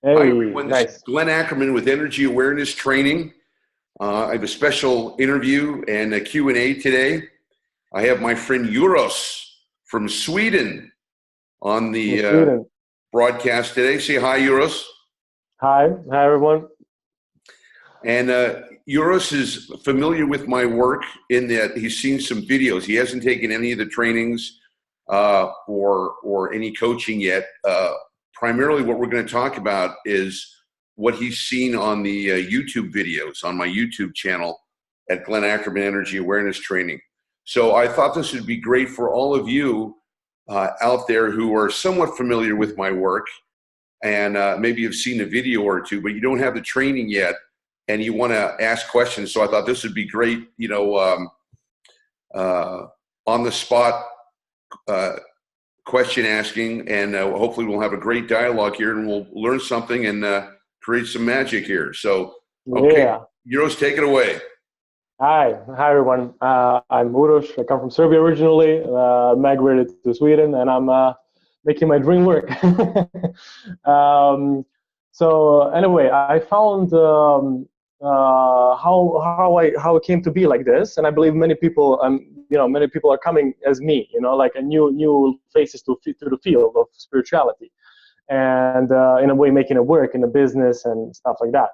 Hi, Hey, everyone. This is nice. Glenn Ackerman with Energy Awareness Training. I have a special interview and a Q&A today. I have my friend Uros from Sweden on From the Sweden. broadcast today. Say hi, Uros. Hi everyone. And Uros is familiar with my work in that he's seen some videos. He hasn't taken any of the trainings or any coaching yet. Primarily, what we're going to talk about is what he's seen on the YouTube videos on my YouTube channel at Glenn Ackerman Energy Awareness Training. So I thought this would be great for all of you out there who are somewhat familiar with my work and maybe have seen a video or two, but you don't have the training yet and you want to ask questions. So I thought this would be great, on the spot question asking, and hopefully we'll have a great dialogue here and we'll learn something and create some magic here. So, okay, Yeah. Uros, take it away. Hi everyone. I'm Uros. I come from Serbia originally. Migrated to Sweden, and I'm making my dream work. um, so anyway, I found how it came to be like this, and I believe many people, many people are coming as me, like a new faces to the field of spirituality, and in a way making it work in a business and stuff like that.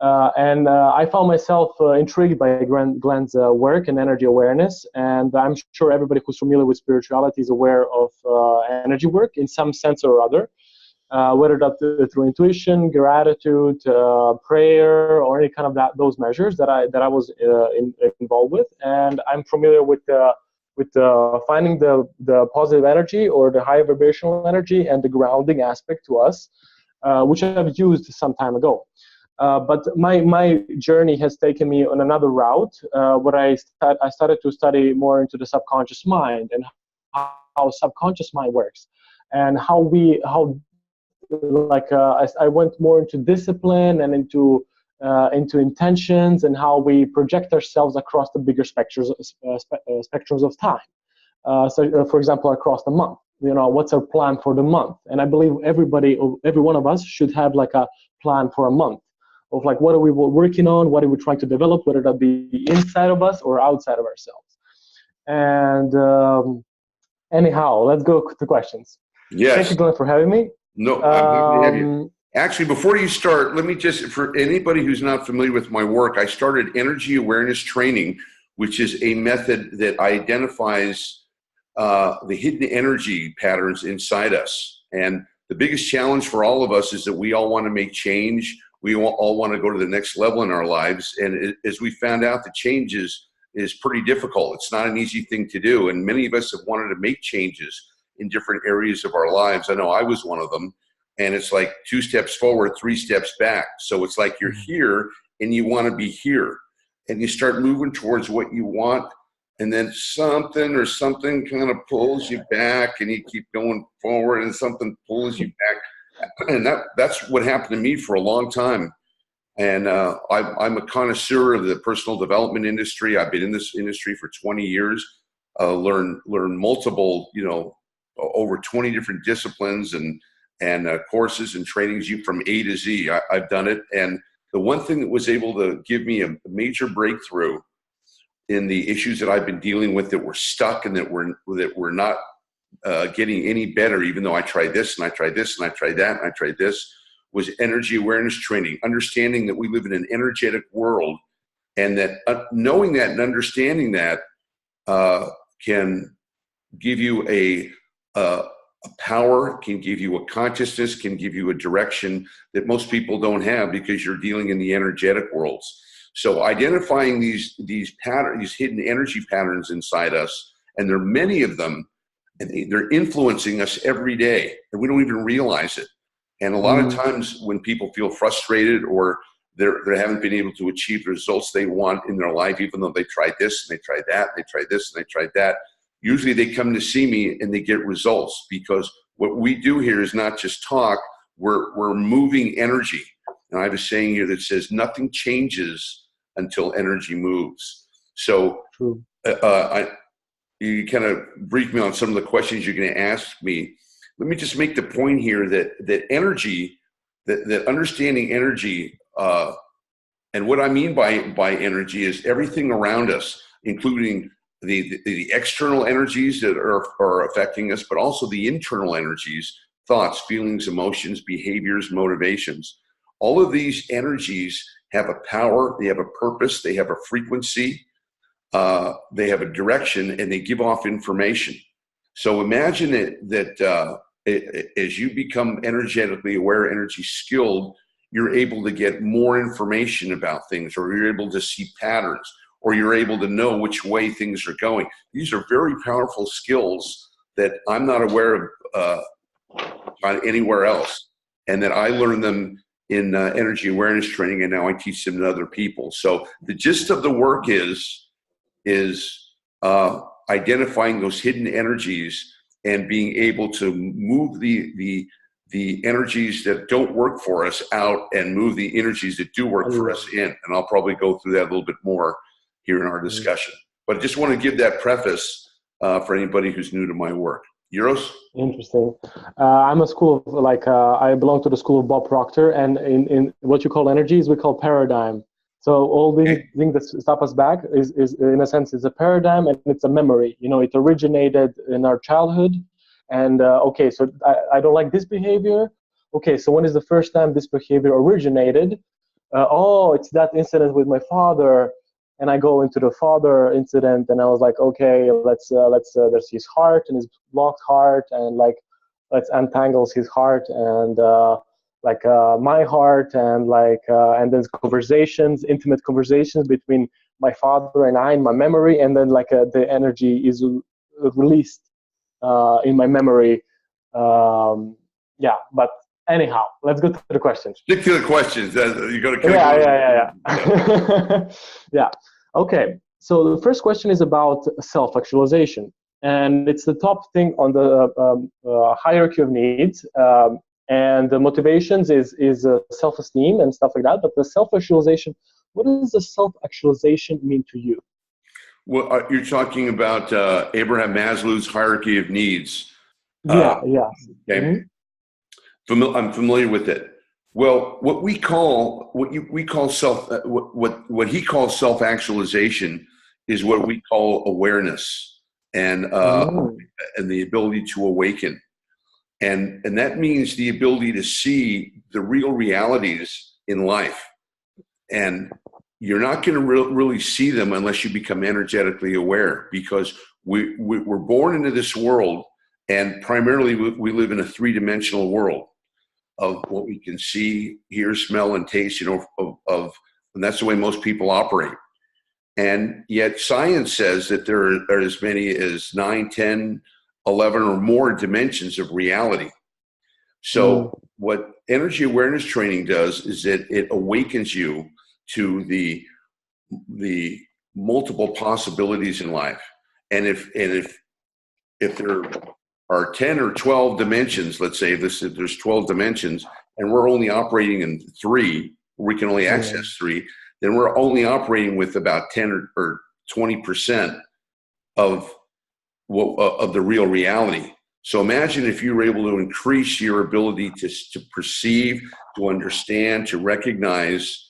And I found myself intrigued by Glenn's work and energy awareness, and I'm sure everybody who's familiar with spirituality is aware of energy work in some sense or other, whether that's through intuition, gratitude, prayer, or any kind of those measures that I was involved with. And I'm familiar with finding the positive energy or the high vibrational energy and the grounding aspect to us, which I've used some time ago. But my journey has taken me on another route, where I started to study more into the subconscious mind and how subconscious mind works, and I went more into discipline and into intentions and how we project ourselves across the bigger spectrums of time. For example, across the month, what's our plan for the month? And I believe every one of us should have like a plan for a month of like what are we working on, what are we trying to develop, whether that be inside of us or outside of ourselves. And anyhow, let's go to questions. Thank Yes. you, Glenn, for having me. No, I'm happy to have you. Actually, before you start, let me just, for anybody who's not familiar with my work, I started Energy Awareness Training, which is a method that identifies the hidden energy patterns inside us. And the biggest challenge for all of us is that we all want to make change. We all want to go to the next level in our lives. And as we found out, the change is pretty difficult. It's not an easy thing to do. And many of us have wanted to make changes in different areas of our lives. I know I was one of them. And it's like 2 steps forward, 3 steps back. So it's like you're here and you want to be here. And you start moving towards what you want. And then something kind of pulls you back and you keep going forward and something pulls you back. And that's what happened to me for a long time. And I'm a connoisseur of the personal development industry. I've been in this industry for 20 years, learned multiple, over 20 different disciplines and courses and trainings from A to Z. I've done it. And the one thing that was able to give me a major breakthrough in the issues that I've been dealing with that were stuck and that were not getting any better, even though I tried this and I tried this and I tried that and I tried this, was energy awareness training, understanding that we live in an energetic world, and that knowing that and understanding that can give you a power, can give you a consciousness, can give you a direction that most people don't have because you're dealing in the energetic worlds. So identifying these patterns, these hidden energy patterns inside us, and there are many of them, and they're influencing us every day, and we don't even realize it. And a lot of times when people feel frustrated or they haven't been able to achieve the results they want in their life, even though they tried this and they tried that, and they tried this and they tried that, usually they come to see me and they get results, because what we do here is not just talk, we're moving energy. And I have a saying here that says nothing changes until energy moves. So you kind of briefed me on some of the questions you're going to ask me. Let me just make the point here that energy that understanding energy, and what I mean by energy is everything around us, including the external energies that are affecting us, but also the internal energies, thoughts, feelings, emotions, behaviors, motivations. All of these energies have a power, they have a purpose, they have a frequency, they have a direction, and they give off information. So imagine that as you become energetically aware, energy skilled, you're able to get more information about things, or you're able to see patterns, or you're able to know which way things are going. These are very powerful skills that I'm not aware of anywhere else, and that I learned them in energy awareness training, and now I teach them to other people. So the gist of the work is identifying those hidden energies and being able to move the energies that don't work for us out and move the energies that do work for us in. And I'll probably go through that a little bit more here in our discussion. But I just want to give that preface for anybody who's new to my work. Uros? Interesting. I'm a school of, I belong to the school of Bob Proctor, and in what you call energies, we call paradigm. So all the things that stop us back is in a sense, is a paradigm, and it's a memory. It originated in our childhood. And okay, so I don't like this behavior. Okay, so when is the first time this behavior originated? Oh, it's that incident with my father. And I go into the father incident, and I was like, okay, let's there's his heart and his blocked heart, and let's untangle his heart and my heart, and then conversations, intimate conversations between my father and I in my memory, and then the energy is released in my memory. But anyhow, let's go to the questions. Stick to the questions. You got to. Yeah. Yeah. Okay. So the first question is about self-actualization, and it's the top thing on the hierarchy of needs. And the motivations is self-esteem and stuff like that. But the self-actualization, what does the self-actualization mean to you? Well, you're talking about Abraham Maslow's hierarchy of needs. Yeah. Okay. Mm-hmm. I'm familiar with it. Well, what he calls self-actualization is what we call awareness and the ability to awaken. And that means the ability to see the real realities in life. And you're not going to really see them unless you become energetically aware, because we're born into this world, and primarily we live in a three-dimensional world of what we can see, hear, smell, and taste, and that's the way most people operate. And yet science says that there are as many as 9, 10, 11 or more dimensions of reality. So what energy awareness training does is that it awakens you to the multiple possibilities in life. And if there are 10 or 12 dimensions, let's say there's 12 dimensions, and we're only operating in 3, we can only access 3, then we're only operating with about 10 or 20% of the real reality. So imagine if you were able to increase your ability to perceive, to understand, to recognize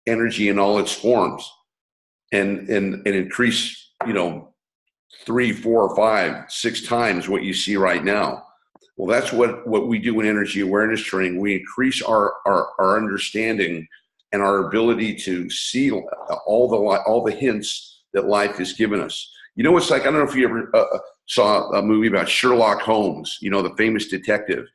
energy in all its forms, and increase, 3, 4, 5, 6 times what you see right now. Well, that's what we do in energy awareness training. We increase our understanding and our ability to see all the hints that life has given us. It's like, I don't know if you ever saw a movie about Sherlock Holmes, the famous detective.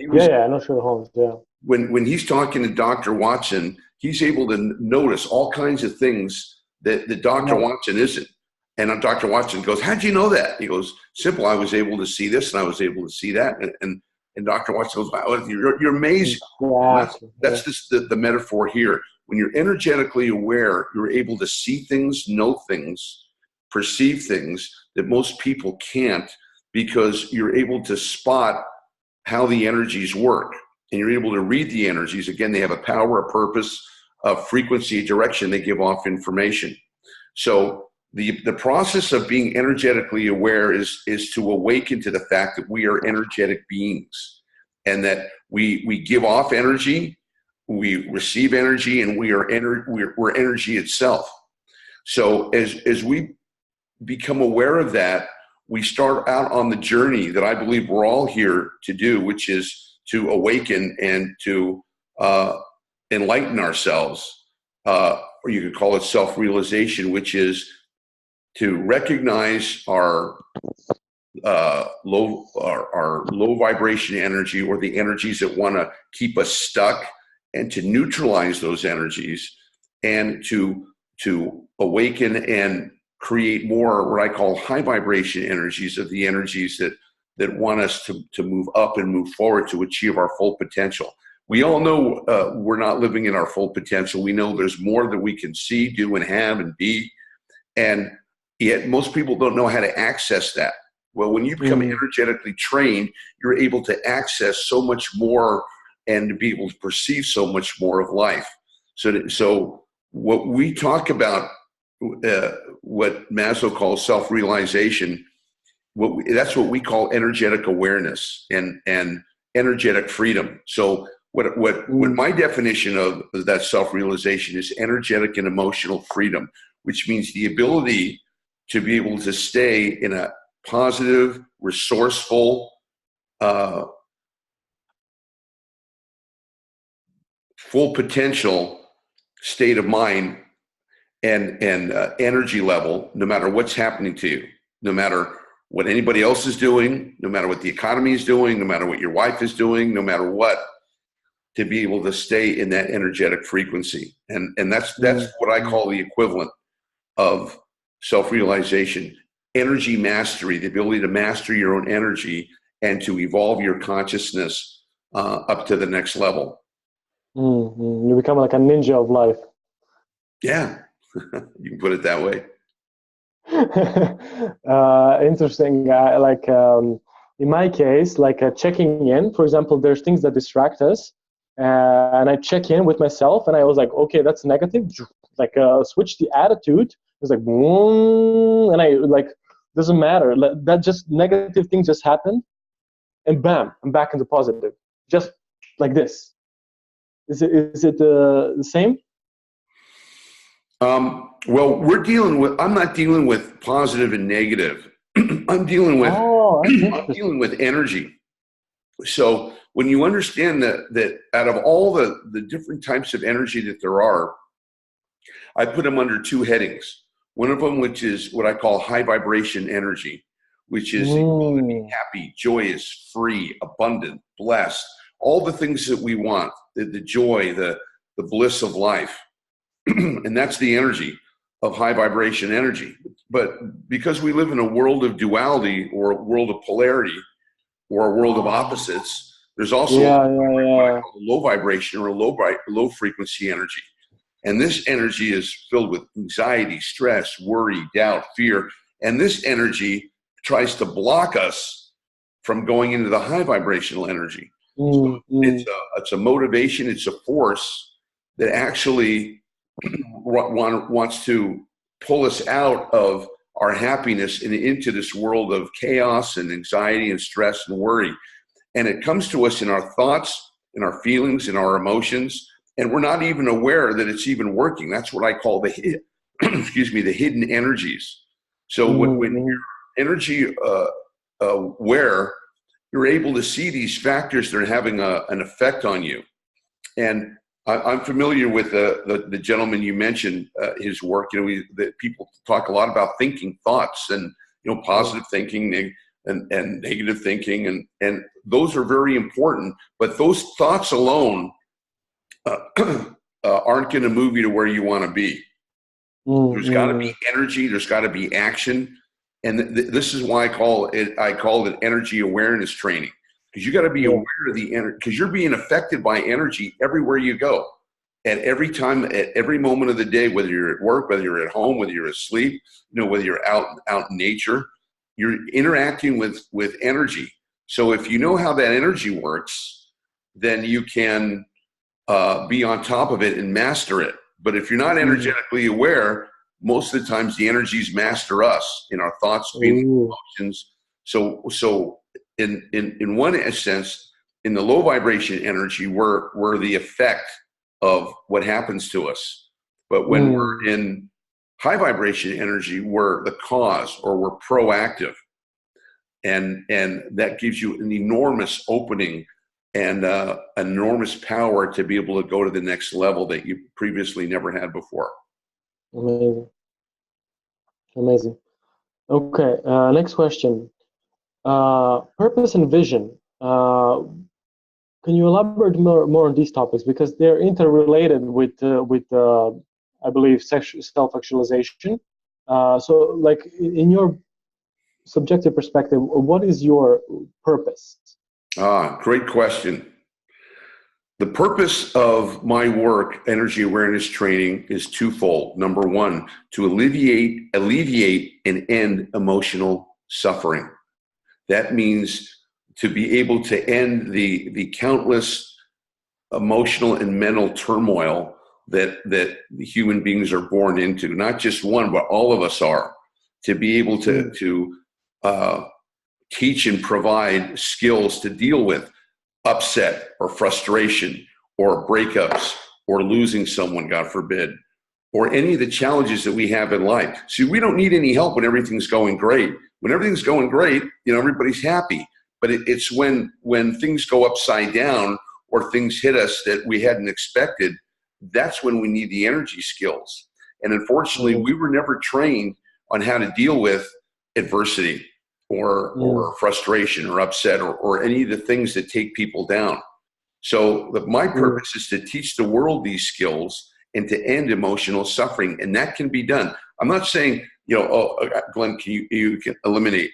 I know Sherlock Holmes, yeah. When he's talking to Dr. Watson, he's able to notice all kinds of things that Dr. Watson isn't. And Dr. Watson goes, how'd you know that? He goes, simple, I was able to see this and I was able to see that. And Dr. Watson goes, wow, you're amazing. Yeah. That's just the metaphor here. When you're energetically aware, you're able to see things, know things, perceive things that most people can't, because you're able to spot how the energies work. And you're able to read the energies. Again, they have a power, a purpose, a frequency, a direction. They give off information. So the process of being energetically aware is to awaken to the fact that we are energetic beings. and that we give off energy, we receive energy, and we're energy itself. So as we become aware of that, we start out on the journey that I believe we're all here to do, which is to awaken and to enlighten ourselves. Or you could call it self-realization, which is to recognize our low vibration energy, or the energies that want to keep us stuck, and to neutralize those energies, and to awaken and create more what I call high vibration energies, of the energies that want us to move up and move forward to achieve our full potential. We all know we're not living in our full potential. We know there's more that we can see, do, and have, and be. And yet most people don't know how to access that. Well, when you become energetically trained, you're able to access so much more and to be able to perceive so much more of life. So what we talk about, what Maslow calls self-realization, that's what we call energetic awareness and energetic freedom. So what my definition of that self-realization is energetic and emotional freedom, which means the ability to be able to stay in a positive, resourceful, full potential state of mind and energy level, no matter what's happening to you, no matter what anybody else is doing, no matter what the economy is doing, no matter what your wife is doing, no matter what, to be able to stay in that energetic frequency. And that's what I call the equivalent of self-realization. Energy mastery, the ability to master your own energy and to evolve your consciousness up to the next level. You become like a ninja of life. Yeah, you can put it that way. Interesting. In my case, checking in, for example, there's things that distract us, and I check in with myself, and I was like, okay, that's negative. Switch the attitude. It's like, and I doesn't matter. That just negative thing just happened, and bam, I'm back into positive. Just like this. Is it the same? Well, I'm not dealing with positive and negative. I'm dealing with energy. So when you understand that out of all the different types of energy that there are, I put them under two headings. One of them, which is what I call high vibration energy, which is happy, joyous, free, abundant, blessed, all the things that we want, the joy, the bliss of life. And that's the energy of high vibration energy. But because we live in a world of duality, or a world of polarity, or a world of opposites, there's also low vibration or low frequency energy. And this energy is filled with anxiety, stress, worry, doubt, fear. And this energy tries to block us from going into the high vibrational energy. So it's a motivation, it's a force that actually wants to pull us out of our happiness and into this world of chaos and anxiety and stress and worry. And it comes to us in our thoughts, in our feelings, in our emotions, and we're not even aware that it's even working. That's what I call the hidden energies. So when you're energy aware, you're able to see these factors that are having an effect on you. And I'm familiar with the gentleman you mentioned, his work. That people talk a lot about thinking thoughts, and positive thinking and negative thinking, and those are very important. But those thoughts alone aren't going to move you to where you want to be. There's got to be energy. There's got to be action, and this is why I call it energy awareness training. Because you got to be aware of the energy, because you're being affected by energy everywhere you go, at every time, at every moment of the day, whether you're at work, whether you're at home, whether you're asleep, whether you're out in nature, you're interacting with energy. So if you know how that energy works, then you can be on top of it and master it. But if you're not energetically aware, most of the times the energies master us in our thoughts, feelings, emotions. So in one sense, in the low vibration energy, we're the effect of what happens to us. But when we're in high vibration energy, we're the cause, or we're proactive. And that gives you an enormous opening and enormous power to be able to go to the next level that you previously never had before. Amazing. Amazing. Okay, next question. Purpose and vision. Can you elaborate more on these topics, because they're interrelated with I believe self-actualization. So, like, in your subjective perspective, what is your purpose? Great question. The purpose of my work, energy awareness training, is twofold. Number one, to alleviate and end emotional suffering. That means to be able to end the countless emotional and mental turmoil that human beings are born into. Not just one, but all of us are. To be able to teach and provide skills to deal with upset or frustration or breakups or losing someone, God forbid, or any of the challenges that we have in life. See, we don't need any help when everything's going great. When everything's going great, everybody's happy. But it's when things go upside down or things hit us that we hadn't expected, that's when we need the energy skills. And unfortunately, we were never trained on how to deal with adversity or frustration or upset or any of the things that take people down. So my purpose is to teach the world these skills and to end emotional suffering. And that can be done. I'm not saying, Glenn, you can eliminate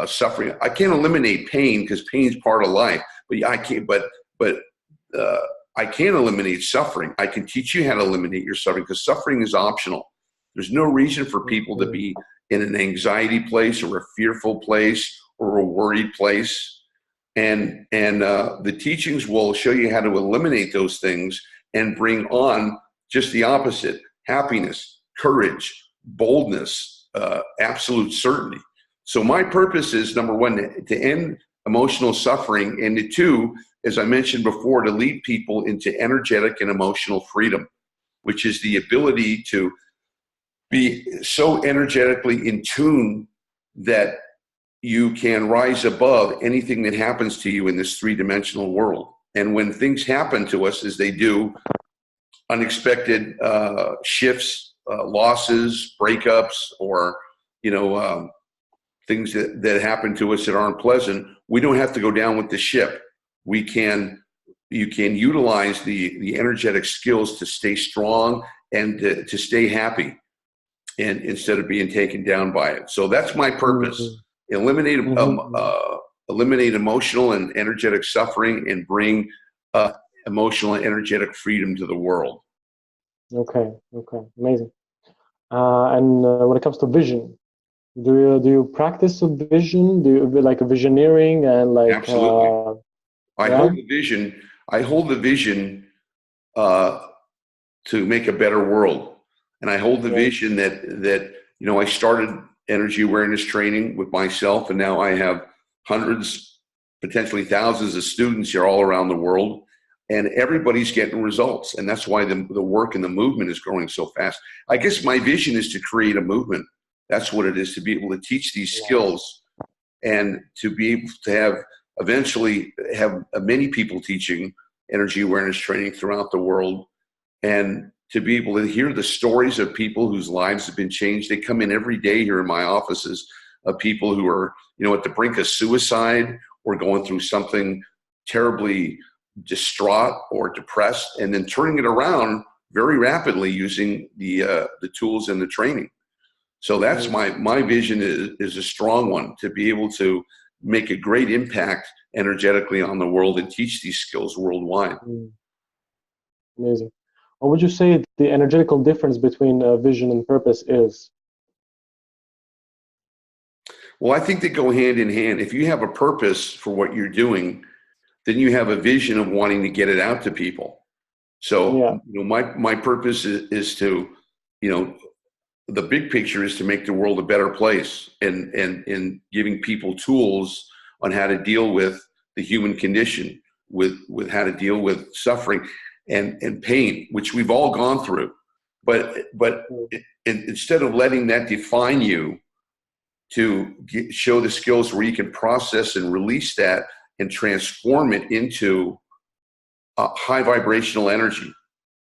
suffering. I can't eliminate pain, because pain is part of life. But I can't. But I can eliminate suffering. I can teach you how to eliminate your suffering, because suffering is optional. There's no reason for people to be in an anxiety place or a fearful place or a worried place. And the teachings will show you how to eliminate those things and bring on just the opposite: happiness, courage, boldness, absolute certainty. So my purpose is, number one, to end emotional suffering, and to two, as I mentioned before, to lead people into energetic and emotional freedom, which is the ability to be so energetically in tune that you can rise above anything that happens to you in this three-dimensional world. And when things happen to us, as they do, unexpected shifts, losses, breakups, or things that happen to us that aren't pleasant, we don't have to go down with the ship. You can utilize the energetic skills to stay strong and to stay happy, and instead of being taken down by it. So that's my purpose: eliminate emotional and energetic suffering, and bring emotional and energetic freedom to the world. Okay, amazing. And when it comes to vision, do you practice a vision? Do you like a visioneering and like? Absolutely. I hold the vision to make a better world. And I hold the vision that I started energy awareness training with myself, and now I have hundreds, potentially thousands of students here all around the world, and everybody's getting results. And that's why the work and the movement is growing so fast. I guess my vision is to create a movement. That's what it is, to be able to teach these skills and to be able to eventually have many people teaching energy awareness training throughout the world, and to be able to hear the stories of people whose lives have been changed. They come in every day here in my offices of people who are, at the brink of suicide or going through something terribly distraught or depressed, and then turning it around very rapidly using the tools and the training. So that's my vision is a strong one, to be able to make a great impact energetically on the world and teach these skills worldwide. Amazing. What would you say the energetical difference between vision and purpose is? Well, I think they go hand in hand. If you have a purpose for what you're doing, then you have a vision of wanting to get it out to people. So, my purpose is to, the big picture is to make the world a better place, and giving people tools on how to deal with the human condition, with how to deal with suffering and pain, which we've all gone through. But instead of letting that define you, to show the skills where you can process and release that and transform it into a high vibrational energy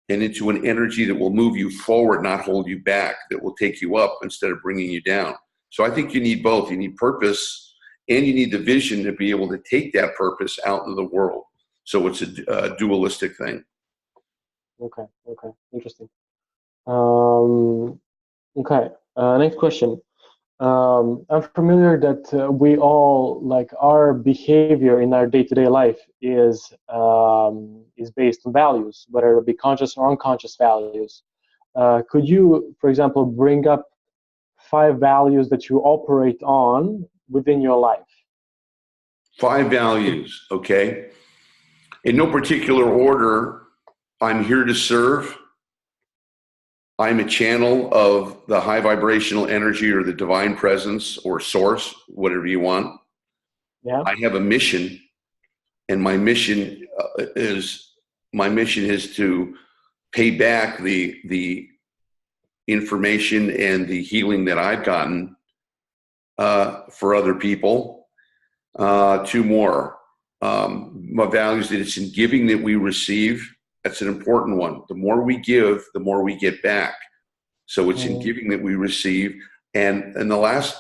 and into an energy that will move you forward, not hold you back, that will take you up instead of bringing you down. So I think you need both. You need purpose and you need the vision to be able to take that purpose out into the world. So it's a dualistic thing. Okay. Interesting. Okay. Next question. I'm familiar that we all, like, our behavior in our day-to-day life is based on values, whether it be conscious or unconscious values. Could you, for example, bring up 5 values that you operate on within your life? 5 values, okay. In no particular order, I'm here to serve. I'm a channel of the high vibrational energy or the divine presence or source, whatever you want. Yeah. I have a mission, and my mission is to pay back the information and the healing that I've gotten for other people. 2 more. My values that it's in giving that we receive. That's an important one. The more we give, the more we get back. So it's in giving that we receive. And the last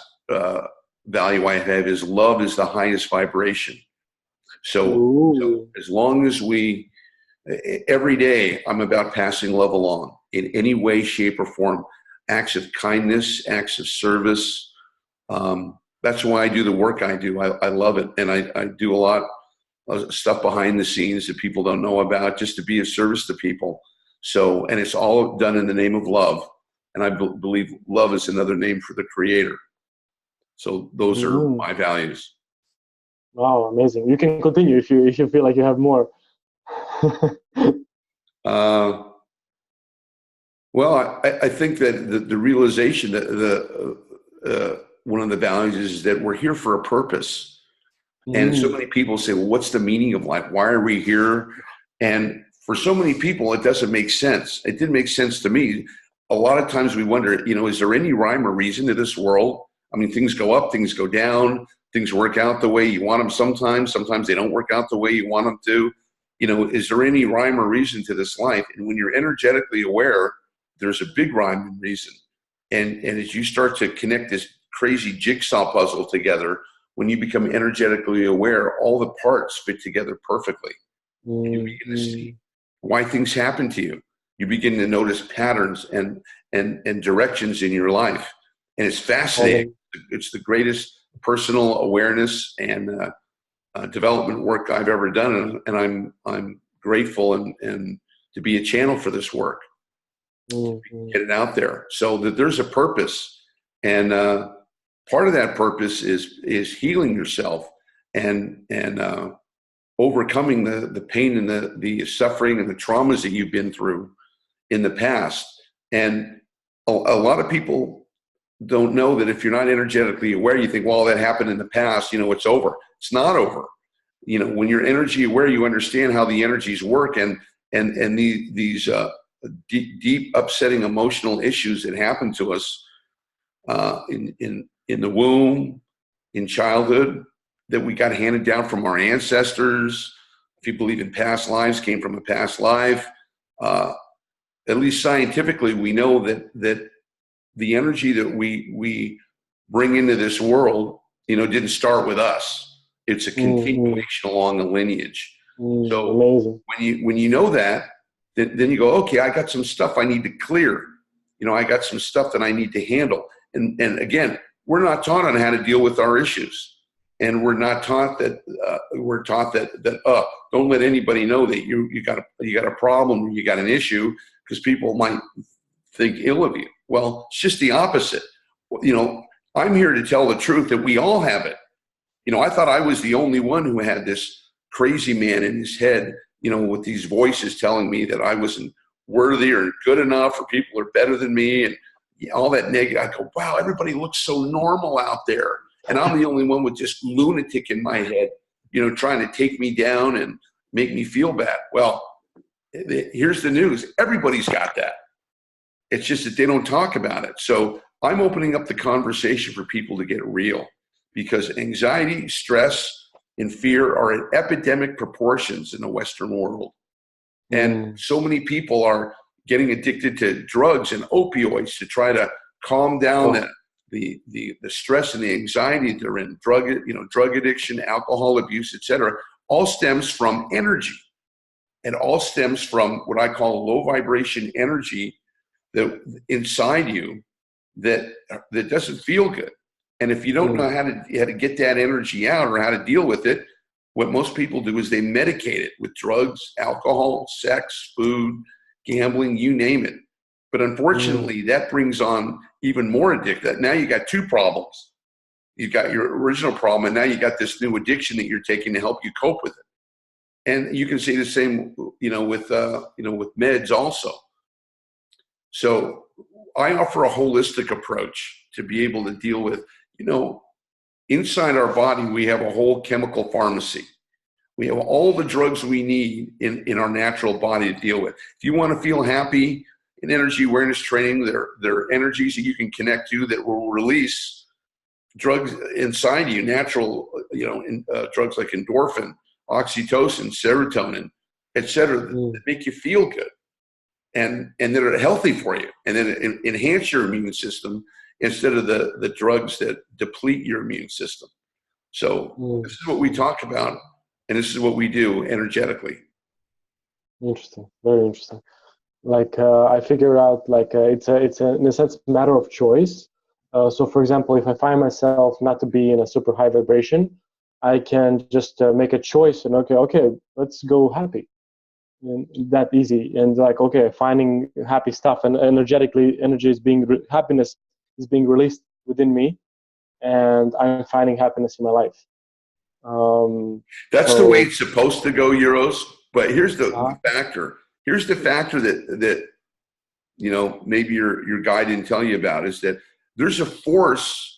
value I have is love is the highest vibration. So as long as every day I'm about passing love along in any way, shape, or form. Acts of kindness, acts of service. That's why I do the work I do. I love it. And I do a lot stuff behind the scenes that people don't know about, just to be of service to people. So, and it's all done in the name of love. And I believe love is another name for the Creator. So those are my values. Wow, amazing. You can continue if you feel like you have more. Well, I think that the realization that one of the values is that we're here for a purpose. And so many people say, well, what's the meaning of life? Why are we here? And for so many people, it doesn't make sense. It didn't make sense to me. A lot of times we wonder, is there any rhyme or reason to this world? I mean, things go up, things go down, things work out the way you want them sometimes they don't work out the way you want them to. Is there any rhyme or reason to this life? And when you're energetically aware, there's a big rhyme and reason. And as you start to connect this crazy jigsaw puzzle together, when you become energetically aware, all the parts fit together perfectly. And you begin to see why things happen to you. You begin to notice patterns and directions in your life. And it's fascinating. It's the greatest personal awareness and development work I've ever done. And I'm grateful and to be a channel for this work. Get it out there so that there's a purpose. And part of that purpose is healing yourself and overcoming the pain and the suffering and the traumas that you've been through in the past. And a lot of people don't know that if you're not energetically aware, you think, well, that happened in the past, it's over. It's not over. When you're energy aware, you understand how the energies work and these deep upsetting emotional issues that happen to us in the womb, in childhood, that we got handed down from our ancestors. If you believe in past lives, came from a past life. At least scientifically, we know that the energy that we bring into this world, didn't start with us. It's a continuation along a lineage. So amazing. when you know that, then you go, okay, I got some stuff I need to clear. I got some stuff that I need to handle. And again, we're not taught on how to deal with our issues, and we're not taught that. We're taught that don't let anybody know that you got a problem, you got an issue, because people might think ill of you. Well, it's just the opposite. I'm here to tell the truth that we all have it. I thought I was the only one who had this crazy man in his head, with these voices telling me that I wasn't worthy or good enough, or people are better than me, and all that negative. I go, wow, everybody looks so normal out there, and I'm the only one with just lunatic in my head, trying to take me down and make me feel bad. Well, here's the news. Everybody's got that. It's just that they don't talk about it. So I'm opening up the conversation for people to get real, because anxiety, stress, and fear are in epidemic proportions in the Western world. And so many people are getting addicted to drugs and opioids to try to calm down the stress and the anxiety they're in. Drug addiction, alcohol abuse, etc., all stems from energy. And all stems from what I call low vibration energy that inside you that doesn't feel good. And if you don't know how to get that energy out or how to deal with it, what most people do is they medicate it with drugs, alcohol, sex, food, gambling, you name it. But unfortunately, that brings on even more addiction. Now you got two problems. You've got your original problem, and now you got this new addiction that you're taking to help you cope with it. And you can say the same, with meds also. So I offer a holistic approach to be able to deal with, inside our body, we have a whole chemical pharmacy. We have all the drugs we need in our natural body to deal with. If you want to feel happy in energy awareness training, there are energies that you can connect to that will release drugs inside you, natural, drugs like endorphin, oxytocin, serotonin, et cetera, that make you feel good and that are healthy for you, and then enhance your immune system instead of the drugs that deplete your immune system. So this is what we talk about, and this is what we do energetically. Interesting, very interesting. I figure out it's in a sense a matter of choice. So for example, if I find myself not to be in a super high vibration, I can just make a choice and okay, let's go happy. And that easy. And finding happy stuff, and energetically, happiness is being released within me, and I'm finding happiness in my life. That's the way it's supposed to go, Uros. But here's the factor. Here's the factor that maybe your guy didn't tell you about, is that there's a force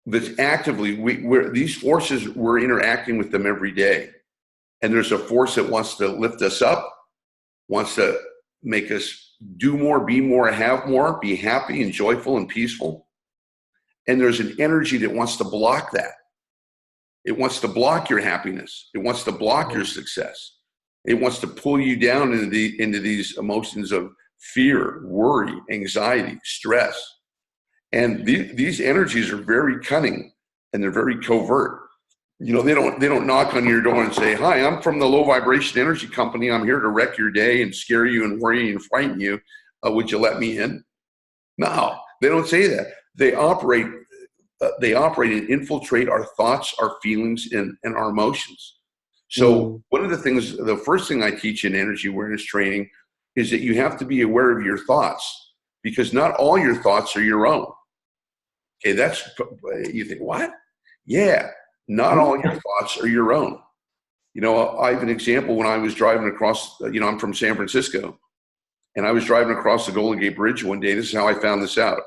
that's actively, these forces, we're interacting with them every day. And there's a force that wants to lift us up, wants to make us do more, be more, have more, be happy and joyful and peaceful. And there's an energy that wants to block that. It wants to block your happiness. It wants to block your success. It wants to pull you down into these emotions of fear, worry, anxiety, stress. And these energies are very cunning, and they're very covert. They don't knock on your door and say, "Hi, I'm from the low vibration energy company. I'm here to wreck your day and scare you and worry and frighten you. Would you let me in?" No, they don't say that. They operate and infiltrate our thoughts, our feelings, and our emotions. So one of the first thing I teach in energy awareness training is that you have to be aware of your thoughts, because not all your thoughts are your own. Okay, you think, what? Yeah, not all your thoughts are your own. I have an example. When I was driving across, I'm from San Francisco, and I was driving across the Golden Gate Bridge one day. This is how I found this out.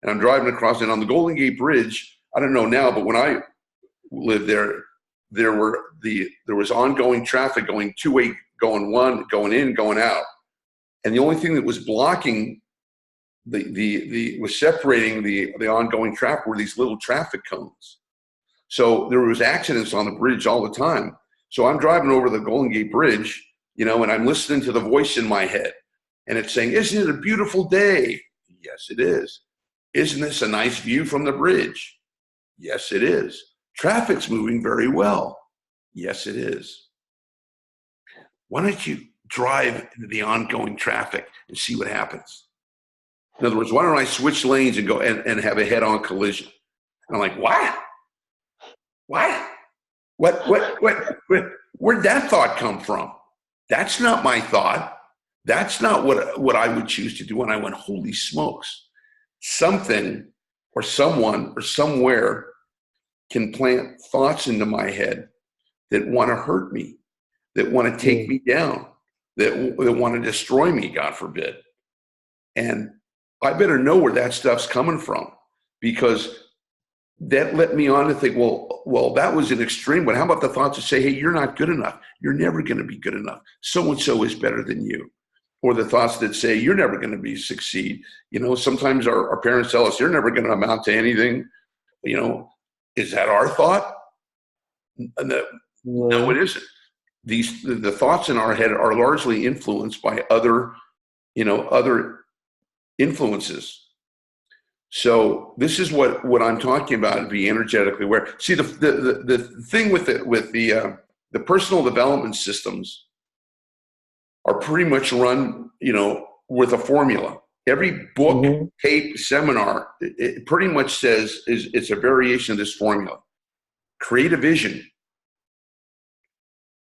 And I'm driving across, and on the Golden Gate Bridge, I don't know now, but when I lived there, there was ongoing traffic going two-way, going in, going out. And the only thing that was blocking was separating the ongoing traffic were these little traffic cones. So there was accidents on the bridge all the time. So I'm driving over the Golden Gate Bridge, and I'm listening to the voice in my head, and it's saying, "Isn't it a beautiful day?" Yes, it is. "Isn't this a nice view from the bridge?" Yes, it is. "Traffic's moving very well." Yes, it is. Why don't you drive into the ongoing traffic and see what happens? In other words, why don't I switch lanes and go and have a head-on collision? And I'm like, what? Where'd that thought come from? That's not my thought. That's not what I would choose to do. And I went, holy smokes. Something or someone or somewhere can plant thoughts into my head that want to hurt me, that want to take me down, that want to destroy me, God forbid. And I better know where that stuff's coming from, because that let me on to think, well, that was an extreme, but how about the thoughts that say, hey, you're not good enough. You're never going to be good enough. So-and-so is better than you. Or the thoughts that say, you're never going to succeed. Sometimes our parents tell us, you're never going to amount to anything. Is that our thought? No, it isn't. The thoughts in our head are largely influenced by other influences. So this is what I'm talking about, be energetically aware. See, the thing with the personal development systems are pretty much run, with a formula. Every book, tape, seminar, it pretty much says it's a variation of this formula. Create a vision,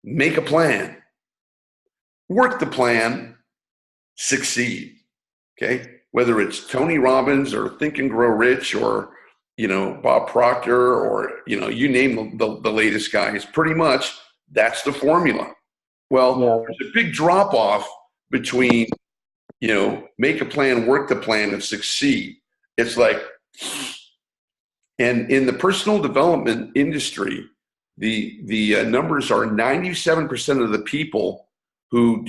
make a plan, work the plan, succeed. Okay. Whether it's Tony Robbins or Think and Grow Rich or, Bob Proctor or, you name the latest guys, pretty much that's the formula. Well, there's a big drop off between, make a plan, work the plan, and succeed. It's like, and in the personal development industry, the numbers are 97% of the people who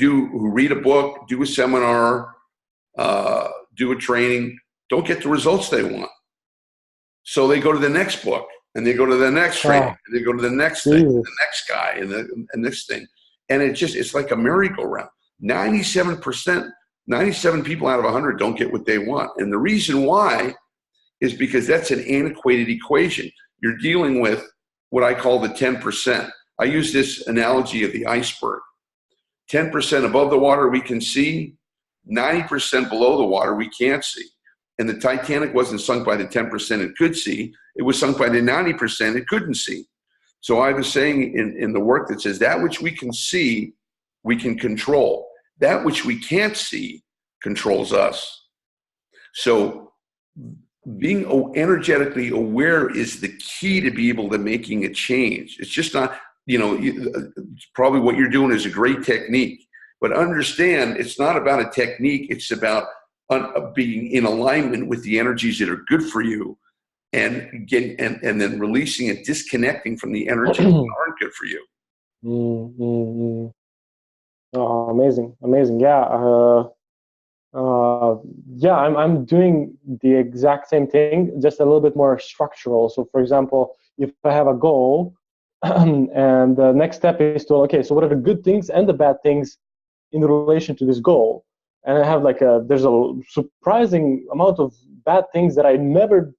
read a book, do a seminar, do a training, don't get the results they want. So they go to the next book, and they go to the next training, and they go to the next thing, the next guy, and this thing. And it's like a merry-go-round. 97 people out of 100 don't get what they want. And the reason why is because that's an antiquated equation. You're dealing with what I call the 10%. I use this analogy of the iceberg. 10% above the water we can see, 90% below the water we can't see. And the Titanic wasn't sunk by the 10% it could see. It was sunk by the 90% it couldn't see. So I was saying in the work that says that which we can see, we can control. That which we can't see controls us. So being energetically aware is the key to be able to making a change. It's just not, probably what you're doing is a great technique. But understand, it's not about a technique. It's about being in alignment with the energies that are good for you, and then releasing and disconnecting from the energies that aren't good for you. Oh, amazing! Yeah, I'm doing the exact same thing, just a little bit more structural. So, for example, if I have a goal, and the next step is to so what are the good things and the bad things in relation to this goal? And I have there's a surprising amount of bad things that I never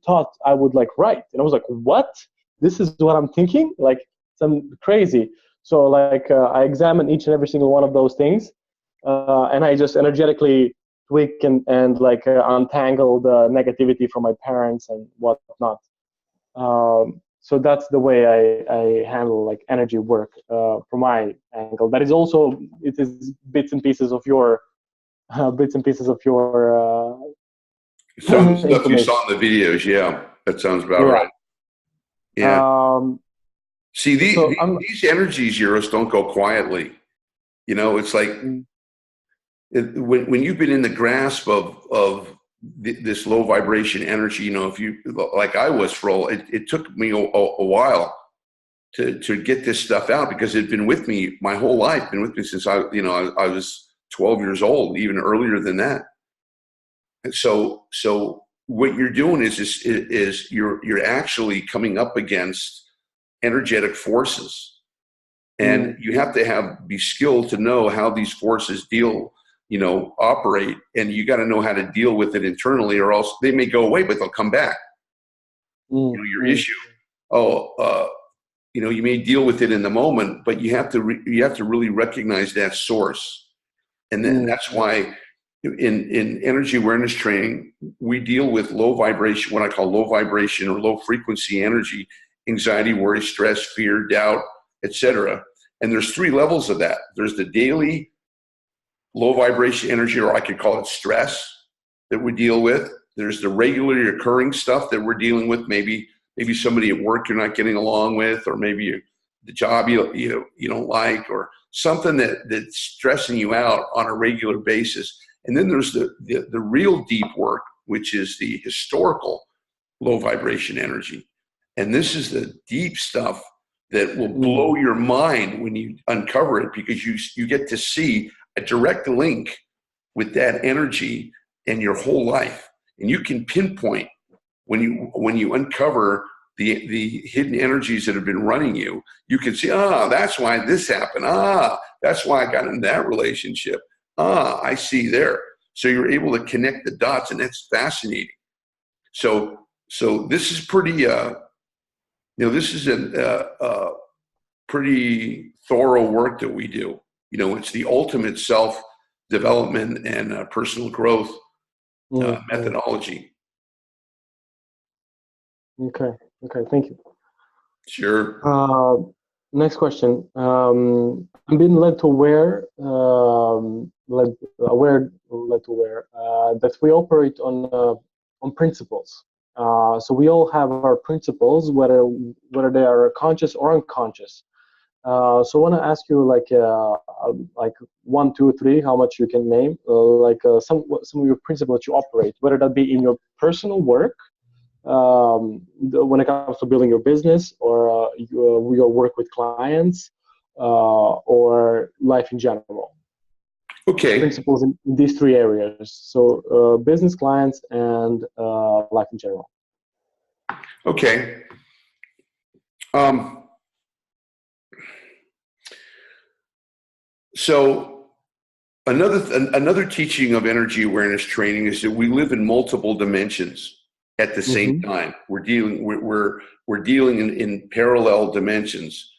thought I would write. And I was like, what? This is what I'm thinking? Some crazy. So I examine each and every single one of those things. And I just energetically tweak and untangle the negativity from my parents and whatnot. So that's the way I handle energy work from my angle. That is also, it is bits and pieces of your Some stuff you saw in the videos, yeah, that sounds about right. Yeah. See, these energies, Uros, don't go quietly. It's like when you've been in the grasp of this low vibration energy, if you, like I was it took me a while to get this stuff out, because it'd been with me my whole life, been with me since I was 12 years old, even earlier than that. And so what you're doing is you're actually coming up against energetic forces, and you have to be skilled to know how these forces operate, and you got to know how to deal with it internally, or else they may go away, but they'll come back. Your issue. You may deal with it in the moment, but you have to really recognize that source. And then that's why in energy awareness training, we deal with low vibration, what I call low vibration or low frequency energy, anxiety, worry, stress, fear, doubt, etc. And there's 3 levels of that. There's the daily low vibration energy, or I could call it stress, that we deal with. There's the regularly occurring stuff that we're dealing with. Maybe somebody at work you're not getting along with, or maybe the job you don't like, or something that's stressing you out on a regular basis. And then there's the real deep work, which is the historical low vibration energy. And this is the deep stuff that will blow your mind when you uncover it, because you get to see a direct link with that energy in your whole life. And you can pinpoint when you uncover the hidden energies that have been running you, you can see, that's why this happened. That's why I got in that relationship. I see there. So you're able to connect the dots, and that's fascinating. So this is pretty, this is a pretty thorough work that we do. It's the ultimate self-development and personal growth methodology. Okay, thank you. Sure. Next question. I'm being led to aware that we operate on principles. So we all have our principles, whether they are conscious or unconscious. So I want to ask you, like 1, 2, 3, how much you can name, some of your principles you operate, whether that be in your personal work, when it comes to building your business, or your work with clients, or life in general. Okay. Principles in these 3 areas. So business, clients, and life in general. Okay. So another teaching of energy awareness training is that we live in multiple dimensions at the same time. We're dealing in parallel dimensions.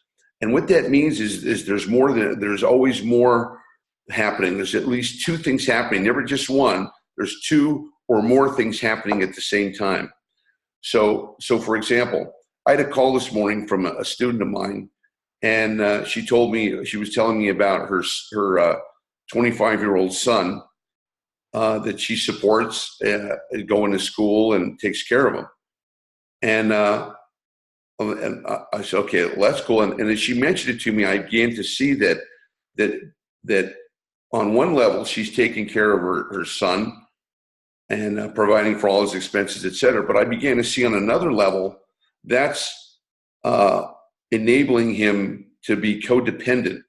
And what that means is there's always more happening. There's at least 2 things happening, never just one. There's 2 or more things happening at the same time. So for example, I had a call this morning from a student of mine, and she was telling me about her 25-year-old son that she supports going to school and takes care of him. And I said, okay, well, that's cool. And as she mentioned it to me, I began to see that on one level, she's taking care of her son and providing for all his expenses, et cetera. But I began to see on another level, that's enabling him to be codependent.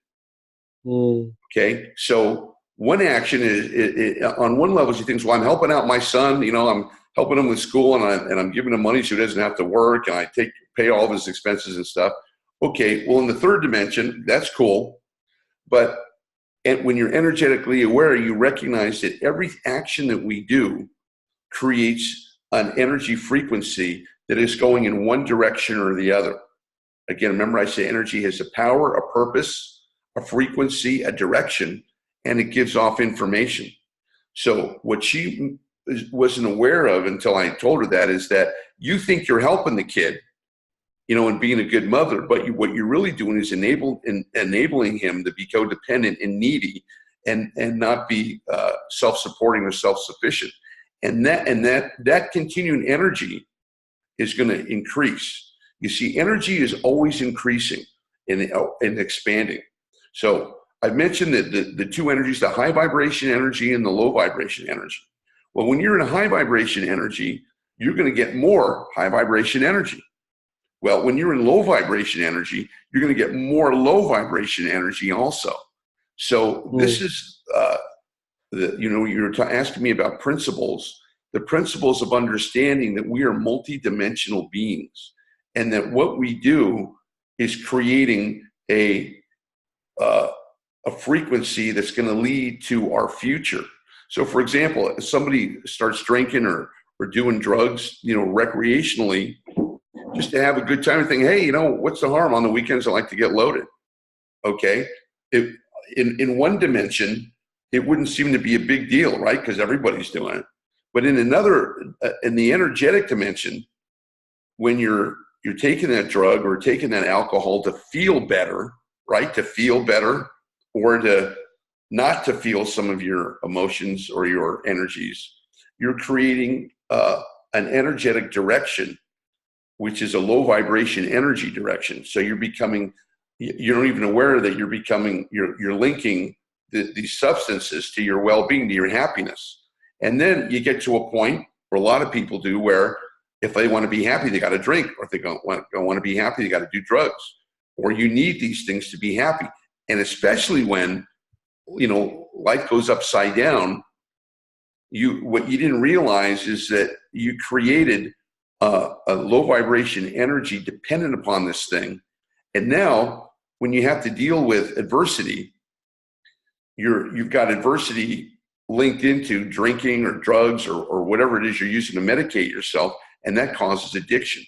Okay, so one action is on one level, she thinks, well, I'm helping out my son, I'm helping him with school, and I'm giving him money so he doesn't have to work, and I pay all of his expenses and stuff. Okay, well, in the third dimension, that's cool, but when you're energetically aware, you recognize that every action that we do creates an energy frequency that is going in one direction or the other. Again, remember I say energy has a power, a purpose, a frequency, a direction, and it gives off information. So what she wasn't aware of until I told her that is that you think you're helping the kid, and being a good mother, but what you're really doing is enabling him to be codependent and needy and not be self-supporting or self-sufficient. And that continuing energy is going to increase. You see, energy is always increasing and expanding. So I've mentioned that the 2 energies, the high vibration energy and the low vibration energy. Well, when you're in a high vibration energy, you're going to get more high vibration energy. Well, when you're in low vibration energy, you're going to get more low vibration energy also. So this is, you're asking me about principles, the principles of understanding that we are multidimensional beings, and that what we do is creating a frequency that's going to lead to our future. So, for example, if somebody starts drinking or doing drugs, recreationally, just to have a good time and think, hey, what's the harm? On the weekends, I like to get loaded. Okay. In one dimension, it wouldn't seem to be a big deal, right? Because everybody's doing it. But in another, in the energetic dimension, when you're taking that drug or taking that alcohol to feel better, right? To feel better, or to not to feel some of your emotions or your energies, you're creating an energetic direction, which is a low vibration energy direction. So you're not even aware that you're linking these substances to your well-being, to your happiness. And then you get to a point where a lot of people do where If they want to be happy, they got to drink, or if they don't want to be happy, they got to do drugs, or you need these things to be happy. And especially when, life goes upside down, what you didn't realize is that you created a low vibration energy dependent upon this thing. And now when you have to deal with adversity, you've got adversity linked into drinking or drugs or whatever it is you're using to medicate yourself, and that causes addiction.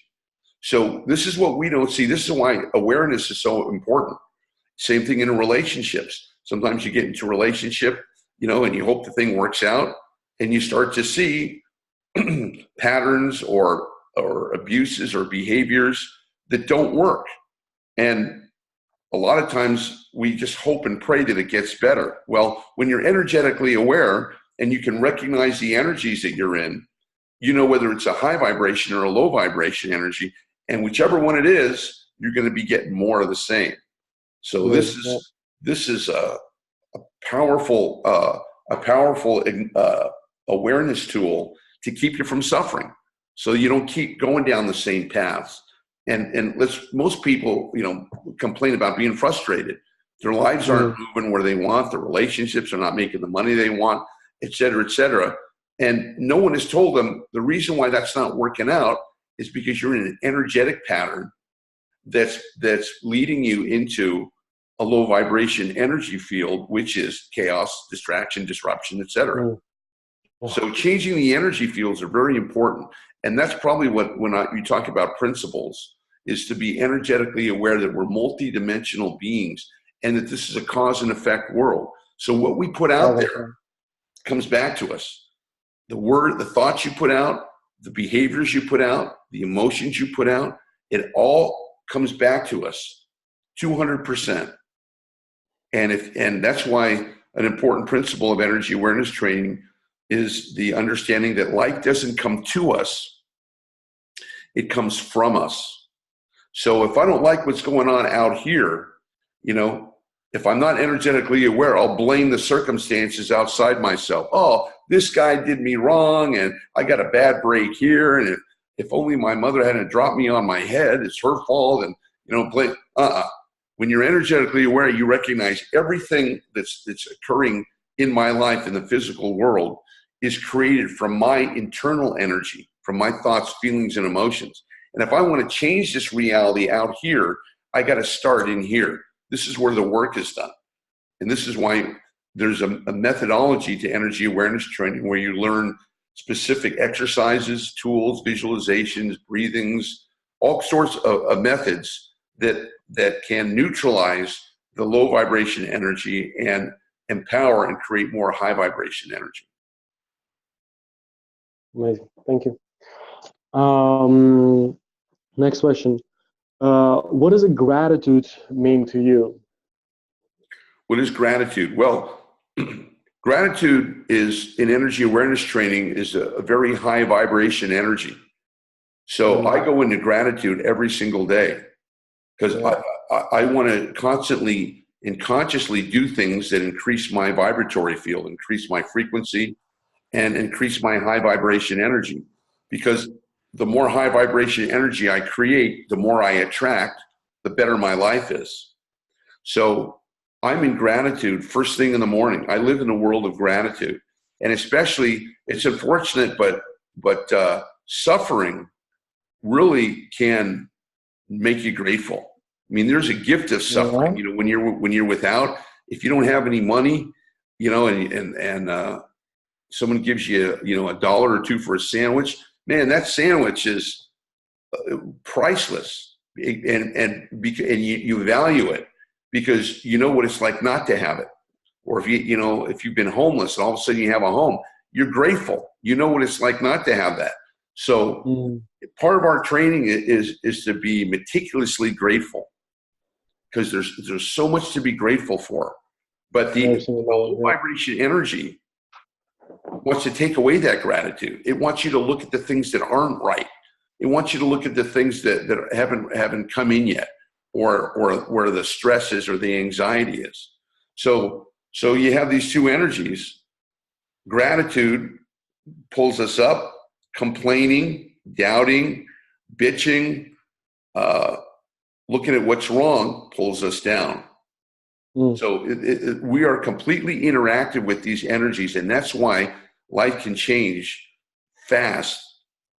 So this is what we don't see. This is why awareness is so important. Same thing in relationships. Sometimes you get into a relationship, and you hope the thing works out, and you start to see patterns or abuses or behaviors that don't work. And a lot of times we just hope and pray that it gets better. Well, when you're energetically aware and you can recognize the energies that you're in, whether it's a high vibration or a low vibration energy, and whichever one it is, you're going to be getting more of the same. So this is a powerful awareness tool to keep you from suffering, so you don't keep going down the same paths. And most people, complain about being frustrated. Their lives aren't moving where they want. Their relationships are not making the money they want, et cetera, et cetera. And no one has told them the reason why that's not working out is because you're in an energetic pattern that's leading you into a low vibration energy field, which is chaos, distraction, disruption, et cetera. So changing the energy fields are very important. And that's probably when you talk about principles, is to be energetically aware that we're multidimensional beings and that this is a cause and effect world. So what we put out there comes back to us. The thoughts you put out, the behaviors you put out, the emotions you put out, it all comes back to us 200%. And that's why an important principle of energy awareness training is the understanding that life doesn't come to us, it comes from us. So if I don't like what's going on out here, if I'm not energetically aware, I'll blame the circumstances outside myself. Oh, this guy did me wrong, and I got a bad break here, and if only my mother hadn't dropped me on my head, it's her fault, and blame. When you're energetically aware, you recognize everything that's occurring in my life in the physical world is created from my internal energy, from my thoughts, feelings, and emotions. And if I want to change this reality out here, I got to start in here. This is where the work is done. And this is why there's a methodology to energy awareness training where you learn specific exercises, tools, visualizations, breathings, all sorts of methods that can neutralize the low vibration energy and empower and create more high vibration energy. Amazing. Thank you. Next question. What does a gratitude mean to you? What is gratitude? Well, gratitude is, in energy awareness training, is a very high vibration energy. So I go into gratitude every single day because I want to constantly and consciously do things that increase my vibratory field, increase my frequency, and increase my high vibration energy. Because the more high vibration energy I create, the more I attract, the better my life is. So I'm in gratitude first thing in the morning. I live in a world of gratitude. And especially, it's unfortunate, but suffering really can make you grateful. I mean, there's a gift of suffering. When you're without, if you don't have any money, and someone gives you $1 or $2 for a sandwich, man, that sandwich is priceless, and you value it because you know what it's like not to have it. Or if you've been homeless and all of a sudden you have a home, you're grateful. You know what it's like not to have that. So part of our training is to be meticulously grateful, because there's so much to be grateful for. But the low vibration energy wants to take away that gratitude. It wants you to look at the things that aren't right. It wants you to look at the things that haven't come in yet, or where the stress is or the anxiety is. So you have these two energies. Gratitude pulls us up. Complaining doubting, bitching, looking at what's wrong pulls us down. So we are completely interactive with these energies, and that's why life can change fast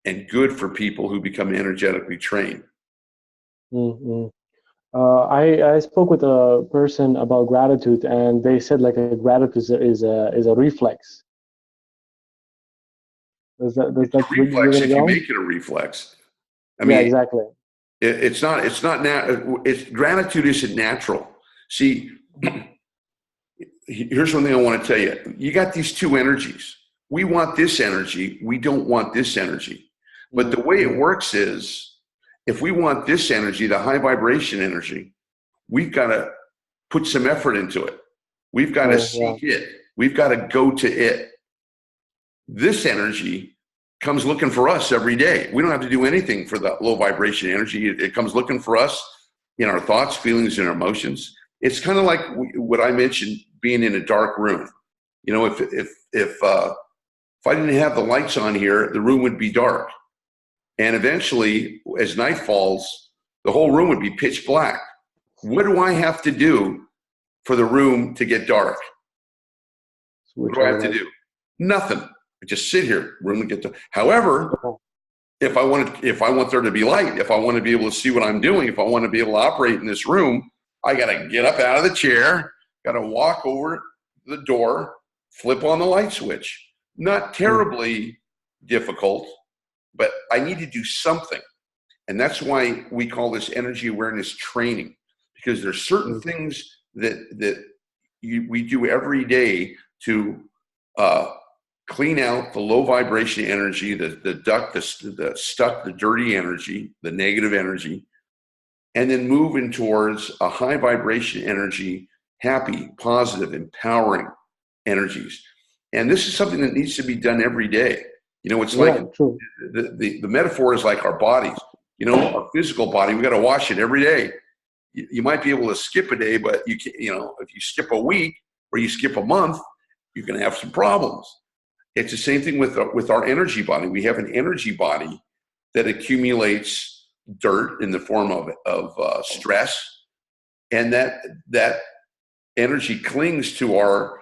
and good for people who become energetically trained. I spoke with a person about gratitude, and they said like a gratitude is a reflex. Does that It's a reflex if you go? make it a reflex. I Yeah, mean, exactly. it's not gratitude isn't natural. See, here's one thing I want to tell you. You got these two energies. We want this energy. We don't want this energy. But the way it works is, if we want this energy, the high vibration energy, we've got to put some effort into it. We've got to seek it. We've got to go to it. This energy comes looking for us every day. We don't have to do anything for the low vibration energy. It comes looking for us in our thoughts, feelings, and our emotions. It's kind of like what I mentioned, being in a dark room. You know, if I didn't have the lights on here, the room would be dark. And eventually, as night falls, the whole room would be pitch black. What do I have to do for the room to get dark? What do I have to do? Nothing. I just sit here, room would get dark. However, if I want there to be light, if I want to be able to see what I'm doing, if I want to be able to operate in this room, I got to get up out of the chair, got to walk over the door, flip on the light switch. Not terribly difficult, but I need to do something. And that's why we call this energy awareness training, because there's certain things that we do every day to clean out the low vibration energy, the stuck, the dirty energy, the negative energy, and then moving towards a high vibration energy, happy, positive, empowering energies. And this is something that needs to be done every day. You know, it's like the metaphor is like our bodies. You know, our physical body, we got to wash it every day. You might be able to skip a day, but if you skip a week or you skip a month, you're going to have some problems. It's the same thing with our energy body. We have an energy body that accumulates dirt in the form of stress, and that energy clings to our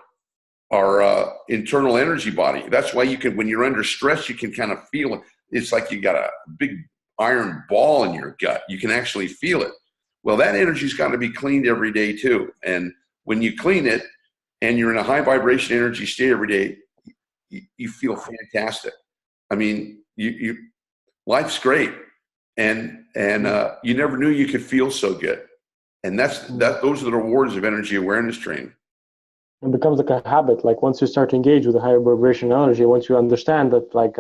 internal energy body. That's why when you're under stress, you can kind of feel it. It's like you got a big iron ball in your gut. You can actually feel it. Well, that energy's got to be cleaned every day too. And when you clean it and you're in a high vibration energy state every day, you feel fantastic. I mean, life's great. And you never knew you could feel so good. And those are the rewards of energy awareness training. It becomes like a habit. Like once you start to engage with the higher vibration energy, once you understand that like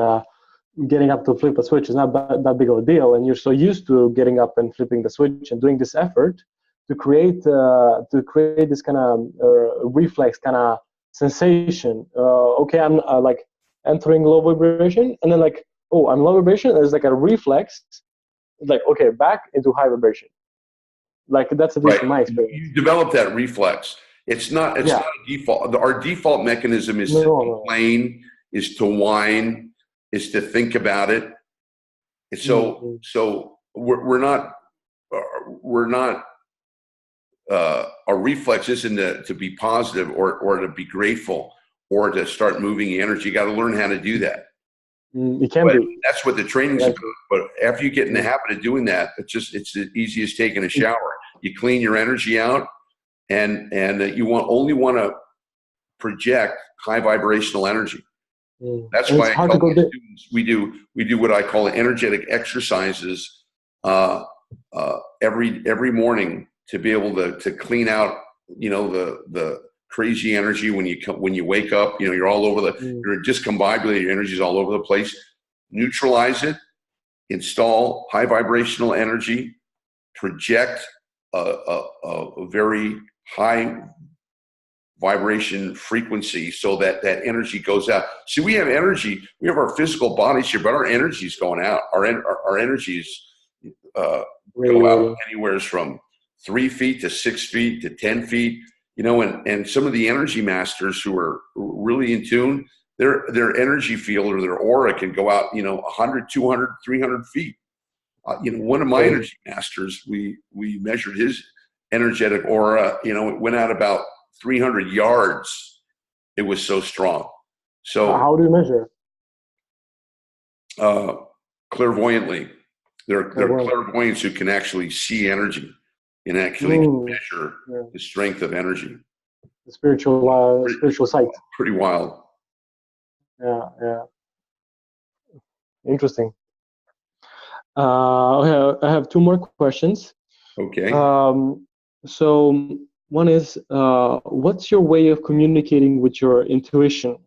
getting up to flip a switch is not that big of a deal, and you're so used to getting up and flipping the switch and doing this effort to create this kind of reflex kind of sensation. Okay, I'm like entering low vibration, and then like, oh, I'm low vibration. There's like a reflex. It's like, okay, back into high vibration. Like that's at least in my experience. You develop that reflex. It's not a default. Our default mechanism is to complain, is to whine, is to think about it. And so we're not our reflex isn't to be positive or to be grateful or to start moving energy. You got to learn how to do that. It can be. That's what the training's about. But after you get in the habit of doing that, it's the easiest taking a shower. You clean your energy out, and you only want to project high vibrational energy. That's why I tell my students we do what I call energetic exercises every morning to be able to clean out the crazy energy when you wake up. You're all over you're discombobulated, your energy's all over the place. Neutralize it, install high vibrational energy, project a very high vibration frequency so that energy goes out. See, we have energy, we have our physical bodies here, but our energy's going out. Our energies go out anywhere from 3 feet to 6 feet to 10 feet, and some of the energy masters who are really in tune, their energy field or their aura can go out, 100, 200, 300 feet. One of my energy masters, we measured his energetic aura, it went out about 300 yards. It was so strong. So how do you measure? Clairvoyantly. There are clairvoyants who can actually see energy and actually measure the strength of energy. The spiritual sight. Pretty wild. Yeah. Interesting. I have two more questions. Okay. So one is, what's your way of communicating with your intuition?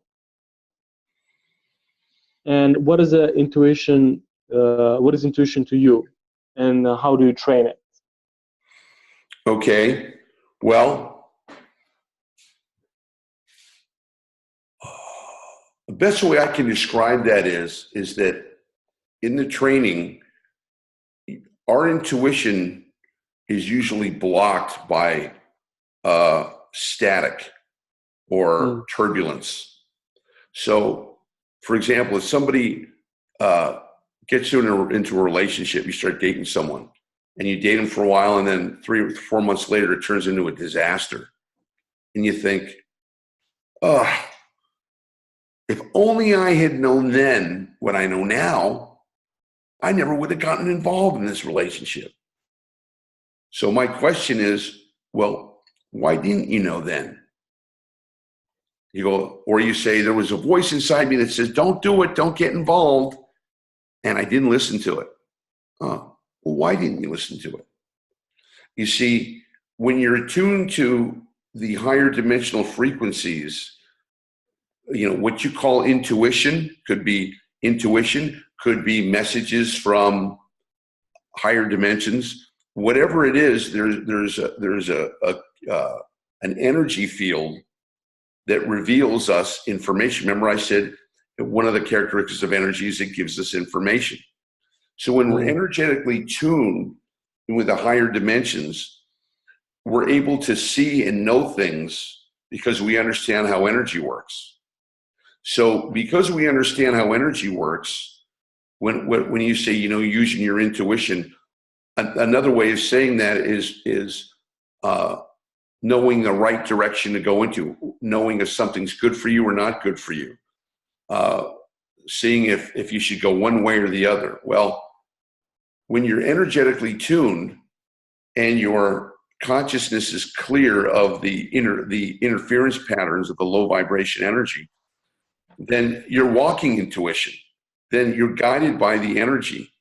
And what is intuition? What is intuition to you? And how do you train it? Okay. Well, the best way I can describe that is that in the training, our intuition is usually blocked by static or turbulence. So, for example, if somebody gets you into a relationship, you start dating someone, and you date them for a while, and then 3 or 4 months later, it turns into a disaster. And you think, oh, if only I had known then what I know now, I never would have gotten involved in this relationship. So my question is, well, why didn't you know then? You go, or you say, there was a voice inside me that says, don't do it, don't get involved. And I didn't listen to it. Oh, well, why didn't you listen to it? You see, when you're attuned to the higher dimensional frequencies, what you call intuition could be messages from higher dimensions. Whatever it is, there's an energy field that reveals us information. Remember, I said that one of the characteristics of energy is it gives us information. So when we're energetically tuned with the higher dimensions, we're able to see and know things because we understand how energy works. So because we understand how energy works, when you say, using your intuition, another way of saying that is knowing the right direction to go into, knowing if something's good for you or not good for you, seeing if you should go one way or the other. Well, when you're energetically tuned and your consciousness is clear of the interference patterns of the low vibration energy, then you're walking intuition. Then you're guided by the energy.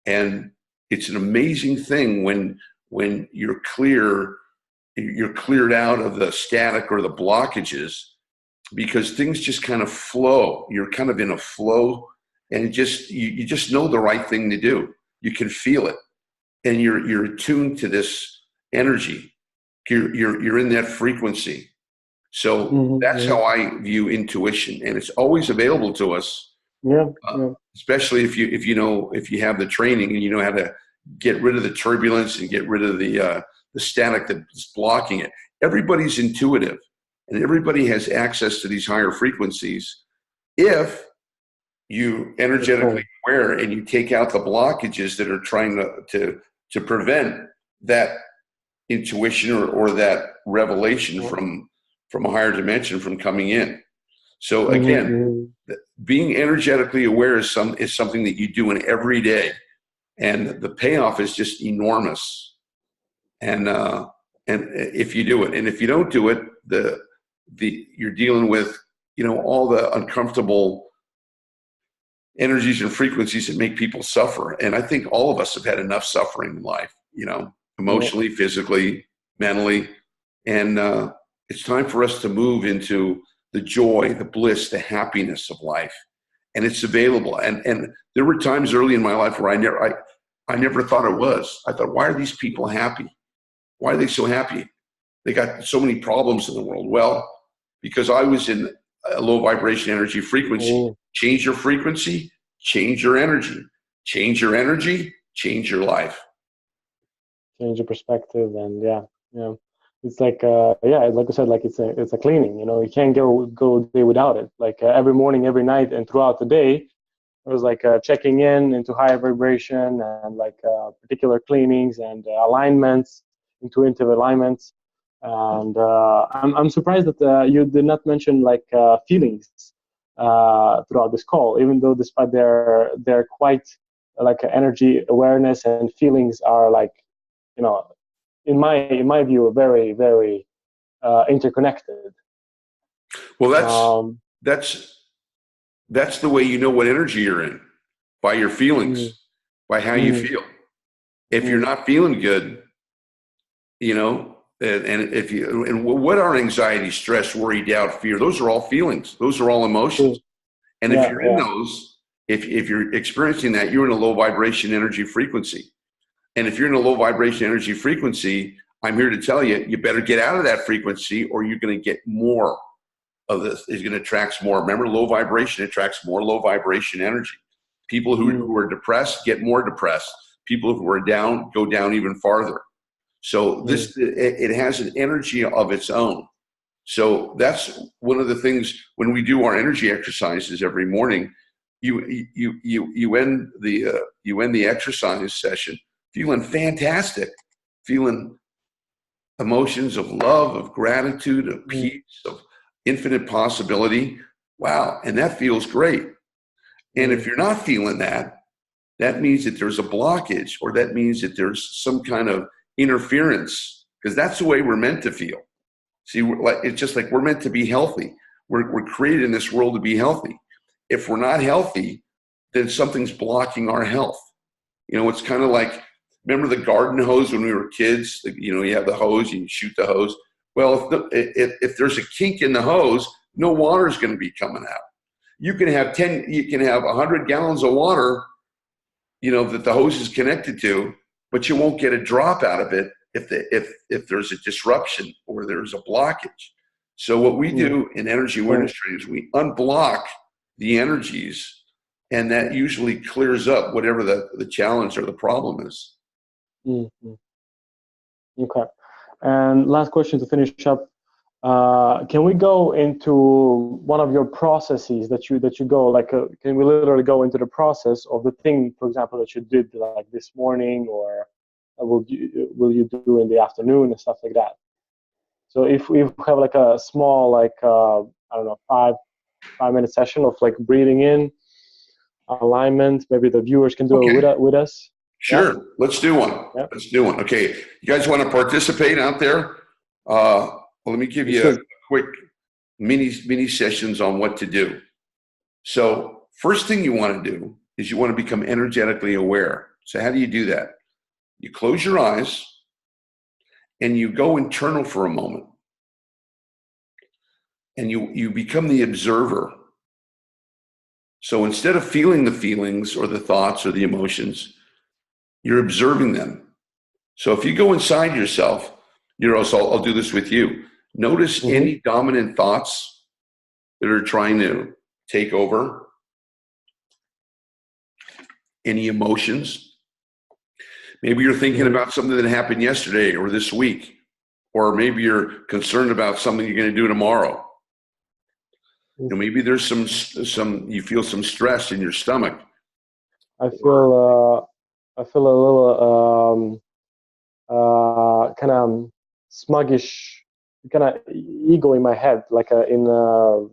And it's an amazing thing when you're cleared out of the static or the blockages, because things just kind of flow. You're kind of in a flow, and you just know the right thing to do. You can feel it, and you're attuned to this energy. You're in that frequency. So that's how I view intuition, and it's always available to us. Especially if you have the training and you know how to get rid of the turbulence and get rid of the static that's blocking it. Everybody's intuitive, and everybody has access to these higher frequencies if you energetically aware and you take out the blockages that are trying to prevent that intuition or that revelation from a higher dimension from coming in. So again, being energetically aware is something that you do in every day, and the payoff is just enormous. And if you do it, and if you don't do it, you're dealing with all the uncomfortable energies and frequencies that make people suffer. And I think all of us have had enough suffering in life, emotionally, physically, mentally, and it's time for us to move into the joy, the bliss, the happiness of life. And it's available. And there were times early in my life where I never thought it was. I thought, why are these people happy? Why are they so happy? They got so many problems in the world. Well, because I was in a low vibration energy frequency. Change your frequency, change your energy. Change your energy, change your life. Change your perspective, and yeah. it's like yeah, like I said, like it's a cleaning. You know, you can't go a day without it. Like every morning, every night, and throughout the day, it was like checking in into higher vibration and like particular cleanings and alignments, intuitive alignments. And I'm surprised that you did not mention like feelings throughout this call, even though despite they're quite like energy awareness and feelings are like, you know, in my view, very interconnected. Well, Um, that's that's the way you know what energy you're in, by your mm, feelings, by how you mm, feel. If you're mm, not feeling good, you know, and if you and what are anxiety, stress, worry, doubt, fear? Those are all feelings. Those are all emotions. true. And if Yeah, you're in yeah. those, if you're experiencing that, you're in a low vibration energy frequency. And if you're in a low vibration energy frequency, I'm here to tell you, you better get out of that frequency, or you're going to get more of this. Is going to attract more. Remember, low vibration attracts more low vibration energy. People Mm, who are depressed get more depressed. People who are down go down even farther. So mm, it has an energy of its own. So that's one of the things when we do our energy exercises every morning. You end the exercise session feeling fantastic, feeling emotions of love, of gratitude, of mm, peace, of infinite possibility. Wow, and that feels great. And if mm, you're not feeling that, that means that there's a blockage, or that means that there's some kind of interference, because that's the way we're meant to feel. See, it's just like we're meant to be healthy. We're created in this world to be healthy. If we're not healthy, then something's blocking our health. You know, it's kind of like, remember the garden hose when we were kids? You know, you have the hose, you shoot the hose. Well, if there's a kink in the hose, no water is going to be coming out. You can have 100 gallons of water, you know, that the hose is connected to, but you won't get a drop out of it if there's a disruption or there's a blockage. So what we mm. do in energy Right. awareness training is we unblock the energies, and that usually clears up whatever the challenge or the problem is. Mm, mm. Okay. And last question to finish up. Can we go into one of your processes that you go like? Can we literally go into the process of the thing, for example, that you did like this morning, or will you do in the afternoon and stuff like that? So if we have like a small like I don't know 5 minute session of like breathing in alignment, maybe the viewers can do it Okay, with us. Yeah, sure. Let's do one. yeah. Let's do one. Okay, you guys want to participate out there? Well, let me give This you a is quick mini sessions on what to do. So first thing you want to do is you want to become energetically aware. So how do you do that? You close your eyes and you go internal for a moment, and you become the observer. So instead of feeling the feelings or the thoughts or the emotions, you're observing them. So if you go inside yourself, Uros, I'll do this with you. Notice mm-hmm, any dominant thoughts that are trying to take over, any emotions. Maybe you're thinking mm-hmm. about something that happened yesterday or this week, or maybe you're concerned about something you're going to do tomorrow. You know, maybe there's some you feel some stress in your stomach. I Or feel a little kind of smuggish, kind of ego in my head, like in the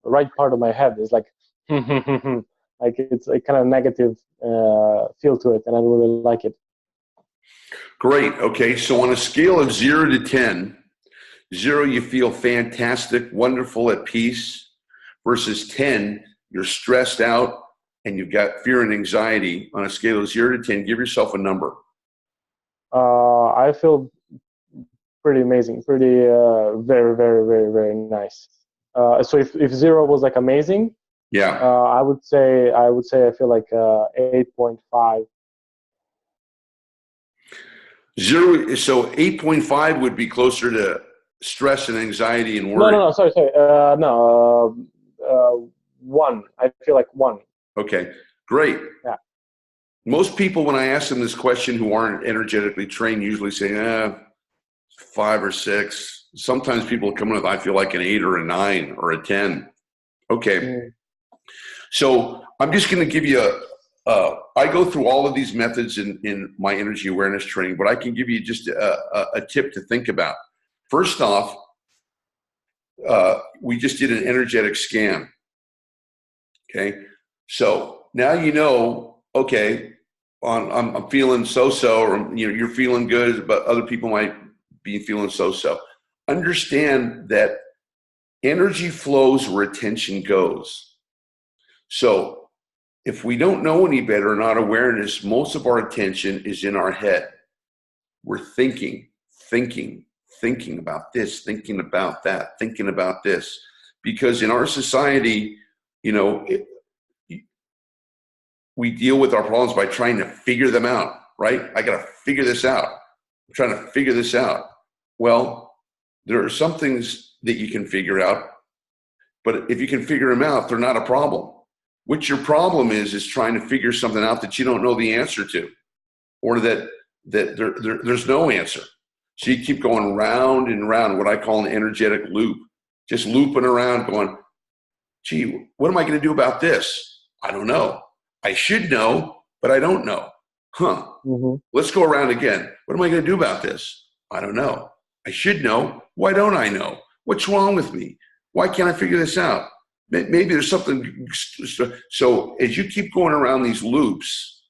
right part of my head is like, like it's a kind of negative feel to it, and I don't really like it. great. Okay, so on a scale of 0 to 10, 0 you feel fantastic, wonderful, at peace, versus 10 you're stressed out and you've got fear and anxiety. On a scale of 0 to 10, give yourself a number. I feel pretty amazing, pretty very nice. So if zero was like amazing, Yeah. I would say I feel like 8.5. 0, so 8.5 would be closer to stress and anxiety and No, worry. no, no, sorry, sorry. No, one. I feel like one. Okay, great. Yeah. Most people, when I ask them this question who aren't energetically trained, usually say, 5 or 6. Sometimes people come in with, I feel like an 8 or a 9 or a 10. Okay. So I'm just going to give you I go through all of these methods in my energy awareness training, but I can give you just a tip to think about. First off, we just did an energetic scan. Okay. So now you know, okay, I'm feeling so-so, or you're feeling good, but other people might be feeling so-so. Understand that energy flows where attention goes. So if we don't know any better, not awareness, most of our attention is in our head. We're thinking about this, thinking about that, thinking about this. Because in our society, we deal with our problems by trying to figure them out, right? I got to figure this out. I'm trying to figure this out. Well, there are some things that you can figure out, but if you can figure them out, they're not a problem. What your problem is trying to figure something out that you don't know the answer to, or that there's no answer. So you keep going round and round, what I call an energetic loop, just looping around going, gee, what am I going to do about this? I don't know. I should know, but I don't know. Let's go around again. What am I going to do about this? I don't know. I should know. Why don't I know? What's wrong with me? Why can't I figure this out? Maybe there's something. So as you keep going around these loops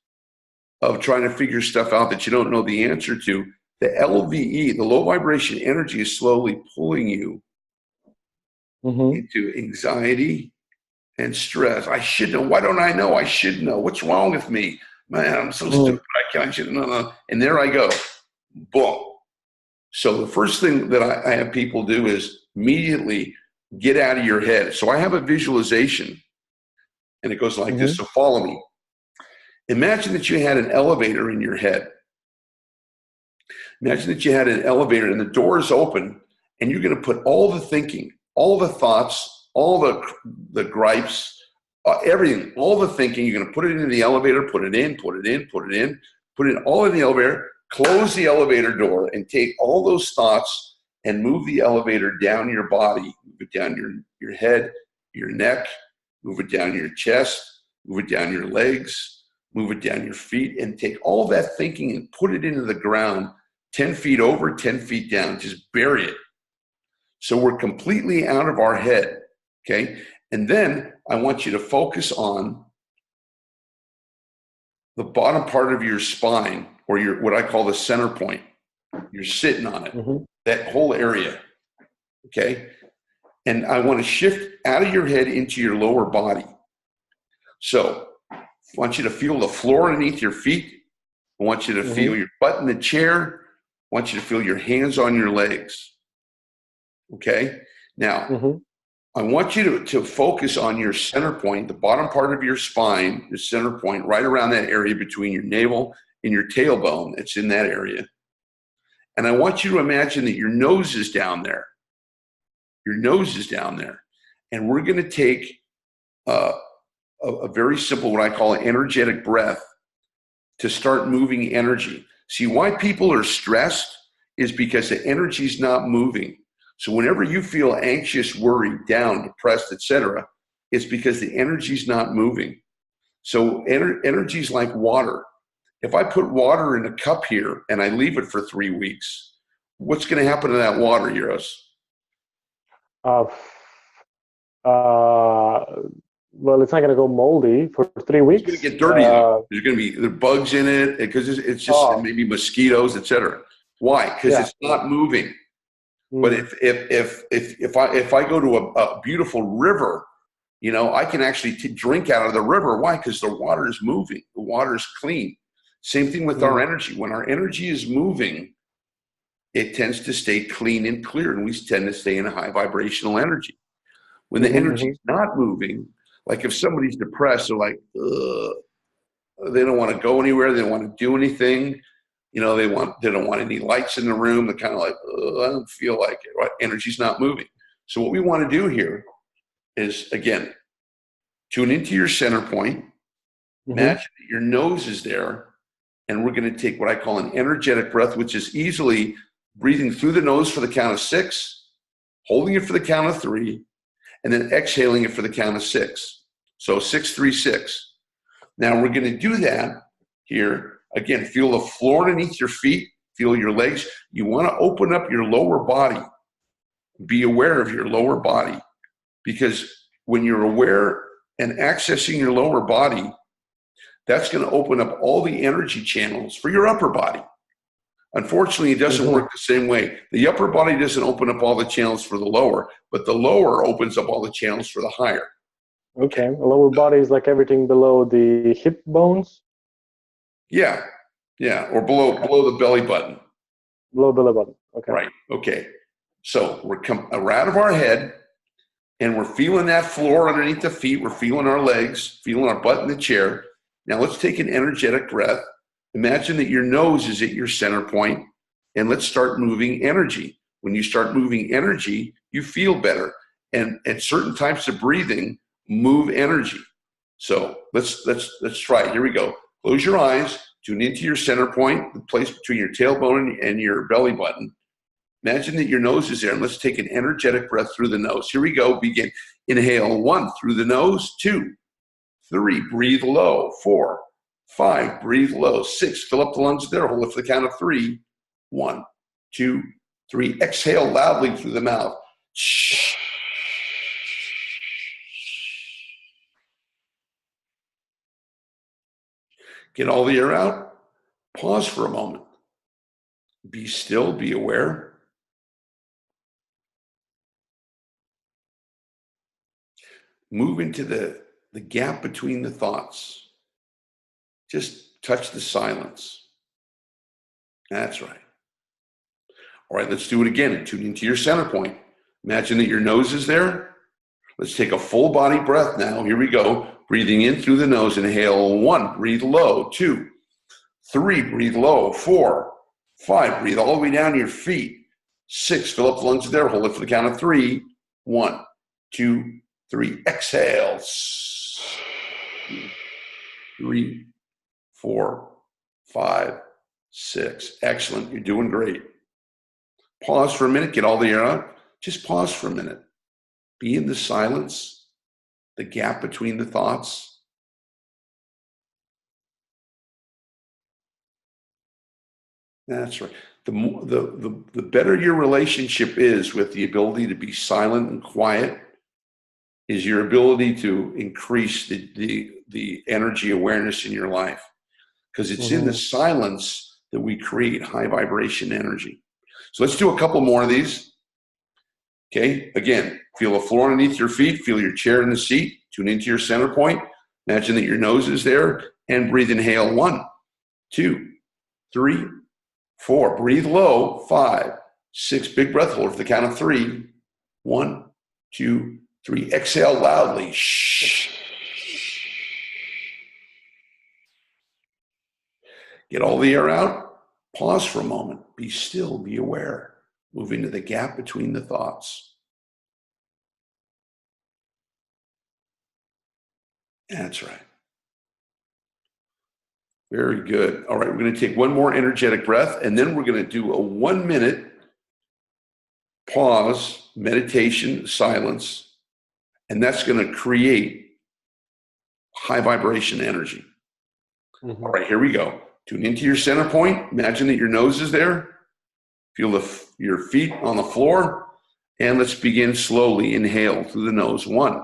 of trying to figure stuff out that you don't know the answer to, the LVE, the low vibration energy, is slowly pulling you into anxiety and stress. I should know. Why don't I know? I should know. What's wrong with me? Man, I'm so stupid. I should know. And there I go. Boom. So the first thing that I have people do is immediately get out of your head. So I have a visualization, and it goes like this. So follow me. Imagine that you had an elevator in your head. Imagine that you had an elevator and the door is open, and you're going to put all the thinking, all the thoughts, all the gripes, everything, all the thinking, you're going to put it into the elevator, put it all in the elevator, close the elevator door, and take all those thoughts and move the elevator down your body, move it down your head, your neck, move it down your chest, move it down your legs, move it down your feet, and take all that thinking and put it into the ground 10 feet over, 10 feet down. Just bury it. So we're completely out of our head, okay? And then I want you to focus on the bottom part of your spine, or what I call the center point. You're sitting on it, that whole area, okay? And I want to shift out of your head into your lower body. So I want you to feel the floor underneath your feet. I want you to feel your butt in the chair. I want you to feel your hands on your legs, okay? Now, I want you to focus on your center point, the bottom part of your spine, the center point, right around that area between your navel and your tailbone. It's in that area. And I want you to imagine that your nose is down there. Your nose is down there. And we're going to take a very simple, what I call an energetic breath, to start moving energy. See, why people are stressed is because the energy's not moving. So whenever you feel anxious, worried, down, depressed, etc., it's because the energy's not moving. So energy's like water. If I put water in a cup here and I leave it for 3 weeks, what's going to happen to that water, Uros? Well, it's not going to go moldy for 3 weeks. It's going to get dirty. There's going to be bugs in it because it's just maybe mosquitoes, etc. Why? Because it's not moving. But if I go to a beautiful river, I can actually drink out of the river. Why? Because the water is moving. The water is clean. Same thing with our energy. When our energy is moving, it tends to stay clean and clear, and we tend to stay in a high vibrational energy. When the energy is not moving, like if somebody's depressed, they're like, ugh, they don't want to go anywhere. They don't want to do anything. They don't want any lights in the room. They're kind of like, I don't feel like it. Right? Energy's not moving. So what we want to do here is, again, tune into your center point. Imagine that your nose is there, and we're going to take what I call an energetic breath, which is easily breathing through the nose for the count of 6, holding it for the count of 3, and then exhaling it for the count of 6. So 6, 3, 6. Now we're going to do that here. Again, feel the floor underneath your feet, feel your legs. You want to open up your lower body. Be aware of your lower body, because when you're aware and accessing your lower body, that's going to open up all the energy channels for your upper body. Unfortunately, it doesn't work the same way. The upper body doesn't open up all the channels for the lower, but the lower opens up all the channels for the higher. Okay, the lower body is like everything below the hip bones? Yeah, or below the belly button. Below belly button, okay. Right, okay. So we're out of our head, and we're feeling that floor underneath the feet. We're feeling our legs, feeling our butt in the chair. Now let's take an energetic breath. Imagine that your nose is at your center point, and let's start moving energy. When you start moving energy, you feel better. And at certain types of breathing, move energy. So let's try it. Here we go. Close your eyes, tune into your center point, the place between your tailbone and your belly button. Imagine that your nose is there, and let's take an energetic breath through the nose. Here we go. Begin. Inhale 1 through the nose, 2, 3, breathe low, 4, 5, breathe low, 6, fill up the lungs there, hold it for the count of 3, 1, 2, 3, exhale loudly through the mouth. Get all the air out, pause for a moment. Be still, be aware. Move into the gap between the thoughts. Just touch the silence. That's right. All right, let's do it again and tune into your center point. Imagine that your nose is there. Let's take a full body breath now. Here we go. Breathing in through the nose. Inhale 1, breathe low. 2, 3, breathe low. 4, 5, breathe all the way down to your feet. 6, fill up the lungs there. Hold it for the count of 3. 1, 2, 3. Exhale. 3, 4, 5, 6. Excellent. You're doing great. Pause for a minute. Get all the air out. Just pause for a minute. Be in the silence, the gap between the thoughts. That's right. The better your relationship is with the ability to be silent and quiet is your ability to increase the energy awareness in your life. Because it's in the silence that we create high vibration energy. So let's do a couple more of these. Okay, again, feel the floor underneath your feet, feel your chair in the seat, tune into your center point. Imagine that your nose is there, and breathe. Inhale 1, 2, 3, 4. Breathe low. 5, 6. Big breath. Hold for the count of 3. 1, 2, 3. Exhale loudly. Shh. Get all the air out. Pause for a moment. Be still. Be aware. Move into the gap between the thoughts. That's right. Very good. All right, we're going to take one more energetic breath, and then we're going to do a 1-minute pause, meditation, silence, and that's going to create high vibration energy. All right, here we go. Tune into your center point. Imagine that your nose is there. Feel your feet on the floor. And let's begin slowly. Inhale through the nose. 1,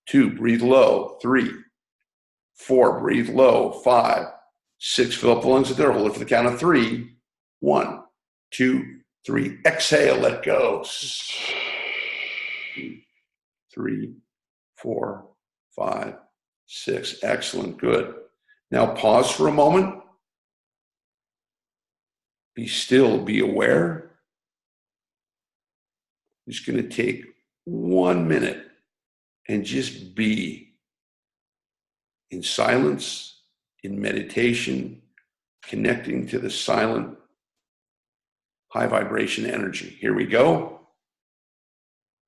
2, breathe low. 3, 4, breathe low. 5, 6, fill up the lungs there. Hold it for the count of 3. 1, 2, 3. Exhale, let go. 3, 4, 5, 6. Excellent, good. Now pause for a moment. Be still, be aware. Just going to take 1 minute and just be in silence, in meditation, connecting to the silent, high vibration energy. Here we go.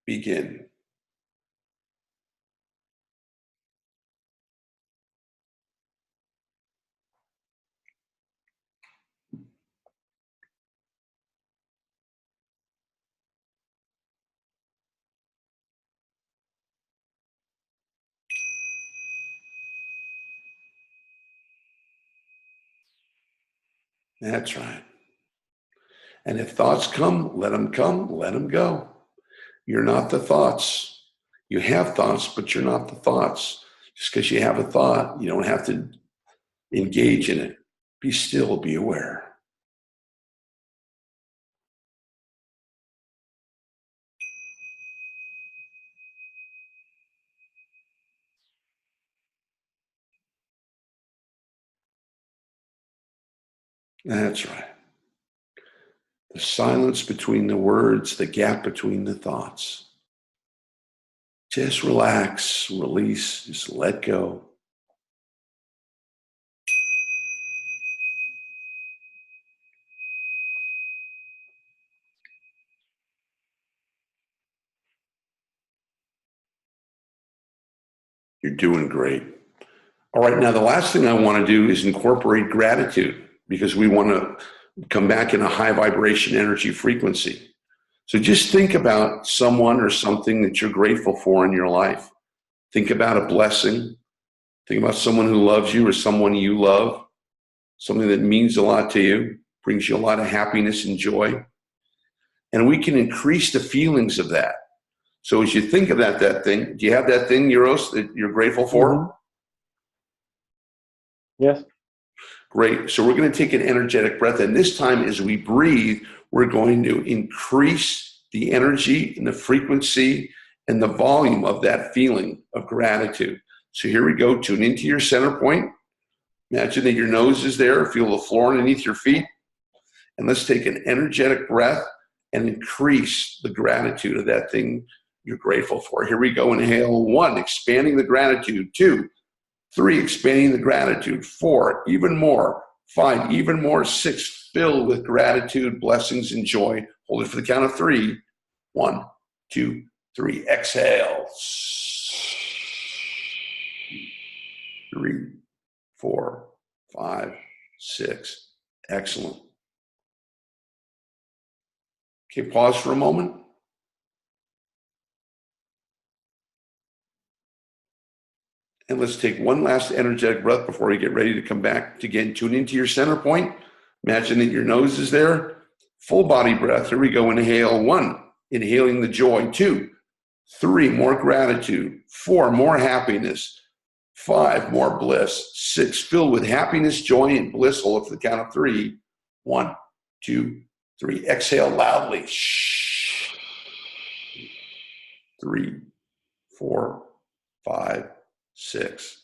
Begin. That's right. And if thoughts come, let them go. You're not the thoughts. You have thoughts, but you're not the thoughts. Just because you have a thought, you don't have to engage in it. Be still, be aware. That's right. The silence between the words, the gap between the thoughts. Just relax, release, just let go. You're doing great. All right, now the last thing I want to do is incorporate gratitude, because we want to come back in a high vibration energy frequency. So just think about someone or something that you're grateful for in your life. Think about a blessing. Think about someone who loves you or someone you love, something that means a lot to you, brings you a lot of happiness and joy. And we can increase the feelings of that. So as you think of that thing, do you have that thing, Uros, that you're grateful for? Mm-hmm. Yes. Great. So we're going to take an energetic breath. And this time as we breathe, we're going to increase the energy and the frequency and the volume of that feeling of gratitude. So here we go. Tune into your center point. Imagine that your nose is there. Feel the floor underneath your feet. And let's take an energetic breath and increase the gratitude of that thing you're grateful for. Here we go. Inhale. 1, expanding the gratitude. 2, 3, expanding the gratitude. 4, even more. 5, even more. 6, filled with gratitude, blessings, and joy. Hold it for the count of 3. 1, 2, 3. Exhale. 3, 4, 5, 6. Excellent. Okay, pause for a moment. And let's take one last energetic breath before we get ready to come back. Again, tune into your center point. Imagine that your nose is there. Full body breath. Here we go. Inhale. 1, inhaling the joy. 2, 3, more gratitude. 4, more happiness. 5, more bliss. 6, filled with happiness, joy, and bliss. Hold it for the count of 3. 1, 2, 3. Exhale loudly. 3, 4, 5, 6.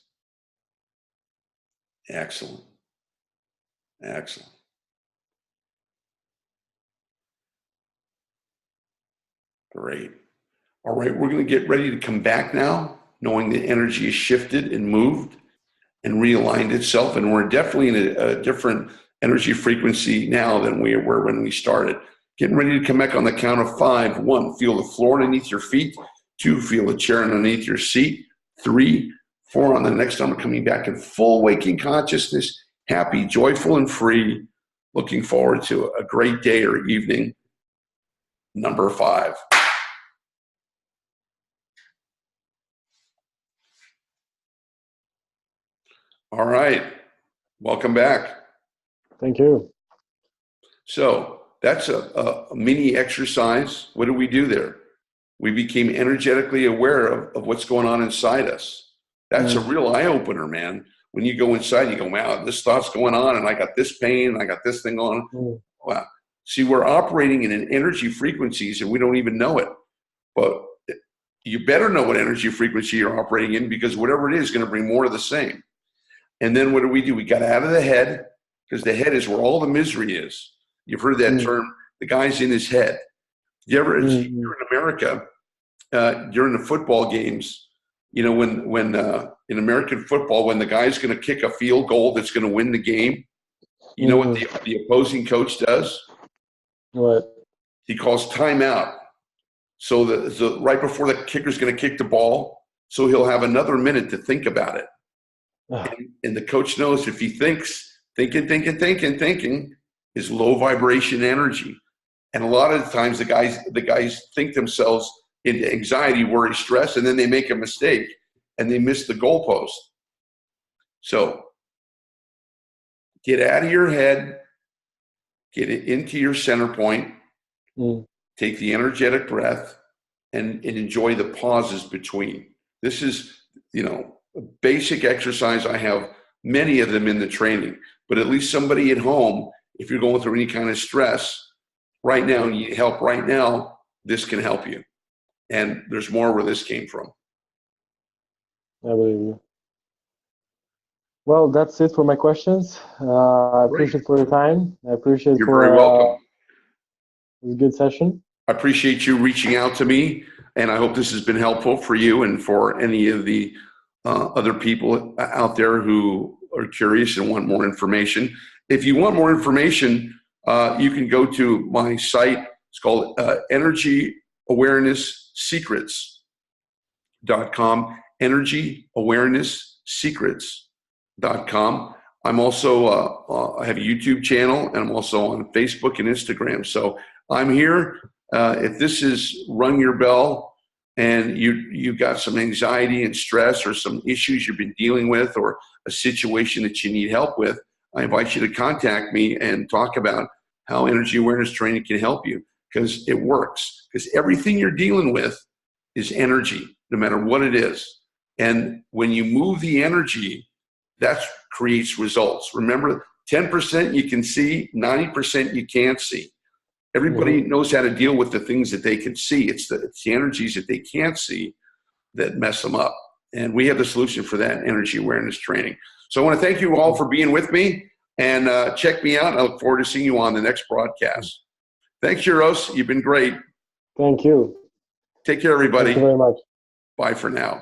Excellent. Excellent. Great. All right, we're going to get ready to come back now, knowing the energy has shifted and moved and realigned itself. And we're definitely in a different energy frequency now than we were when we started. Getting ready to come back on the count of 5. 1, feel the floor underneath your feet. 2, feel the chair underneath your seat. 3, 4, on the next time, we're coming back in full waking consciousness, happy, joyful, and free. Looking forward to a great day or evening. Number 5. All right. Welcome back. Thank you. So that's a mini exercise. What do we do there? We became energetically aware of what's going on inside us. That's a real eye-opener, man. When you go inside, you go, wow, this thought's going on, and I got this pain, and I got this thing on. Wow. See, we're operating in an energy frequencies, and we don't even know it. But you better know what energy frequency you're operating in, because whatever it is going to bring more of the same. And then what do? We got out of the head, because the head is where all the misery is. You've heard that term, the guy's in his head. You ever, you're in America, during the football games, you know, when in American football, when the guy's going to kick a field goal that's going to win the game, you know what the opposing coach does? What? He calls timeout. So right before the kicker's going to kick the ball, so he'll have another minute to think about it. And the coach knows if he thinking is low vibration energy. And a lot of the times the guys think themselves into anxiety, worry, stress, and then they make a mistake and they miss the goalpost. So get out of your head, get it into your center point, take the energetic breath, and enjoy the pauses between. This is, a basic exercise. I have many of them in the training, but at least somebody at home, if you're going through any kind of stress right now and you need help right now, this can help you. And there's more where this came from. I believe you. Well, that's it for my questions. I appreciate for your time. I appreciate You're very welcome. It was a good session. I appreciate you reaching out to me, and I hope this has been helpful for you and for any of the other people out there who are curious and want more information. If you want more information, you can go to my site. It's called energiawareness-secrets.com, energiawareness-secrets.com. I'm also, I have a YouTube channel, and I'm also on Facebook and Instagram. So I'm here. If this has rung your bell and you got some anxiety and stress or some issues you've been dealing with or a situation that you need help with, I invite you to contact me and talk about how energy awareness training can help you, because it works. Because everything you're dealing with is energy, no matter what it is. And when you move the energy, that creates results. Remember, 10% you can see, 90% you can't see. Everybody knows how to deal with the things that they can see. It's the energies that they can't see that mess them up. And we have the solution for that, energy awareness training. So I want to thank you all for being with me, and check me out. I look forward to seeing you on the next broadcast. Thanks, Uros. You've been great. Thank you. Take care, everybody. Thank you very much. Bye for now.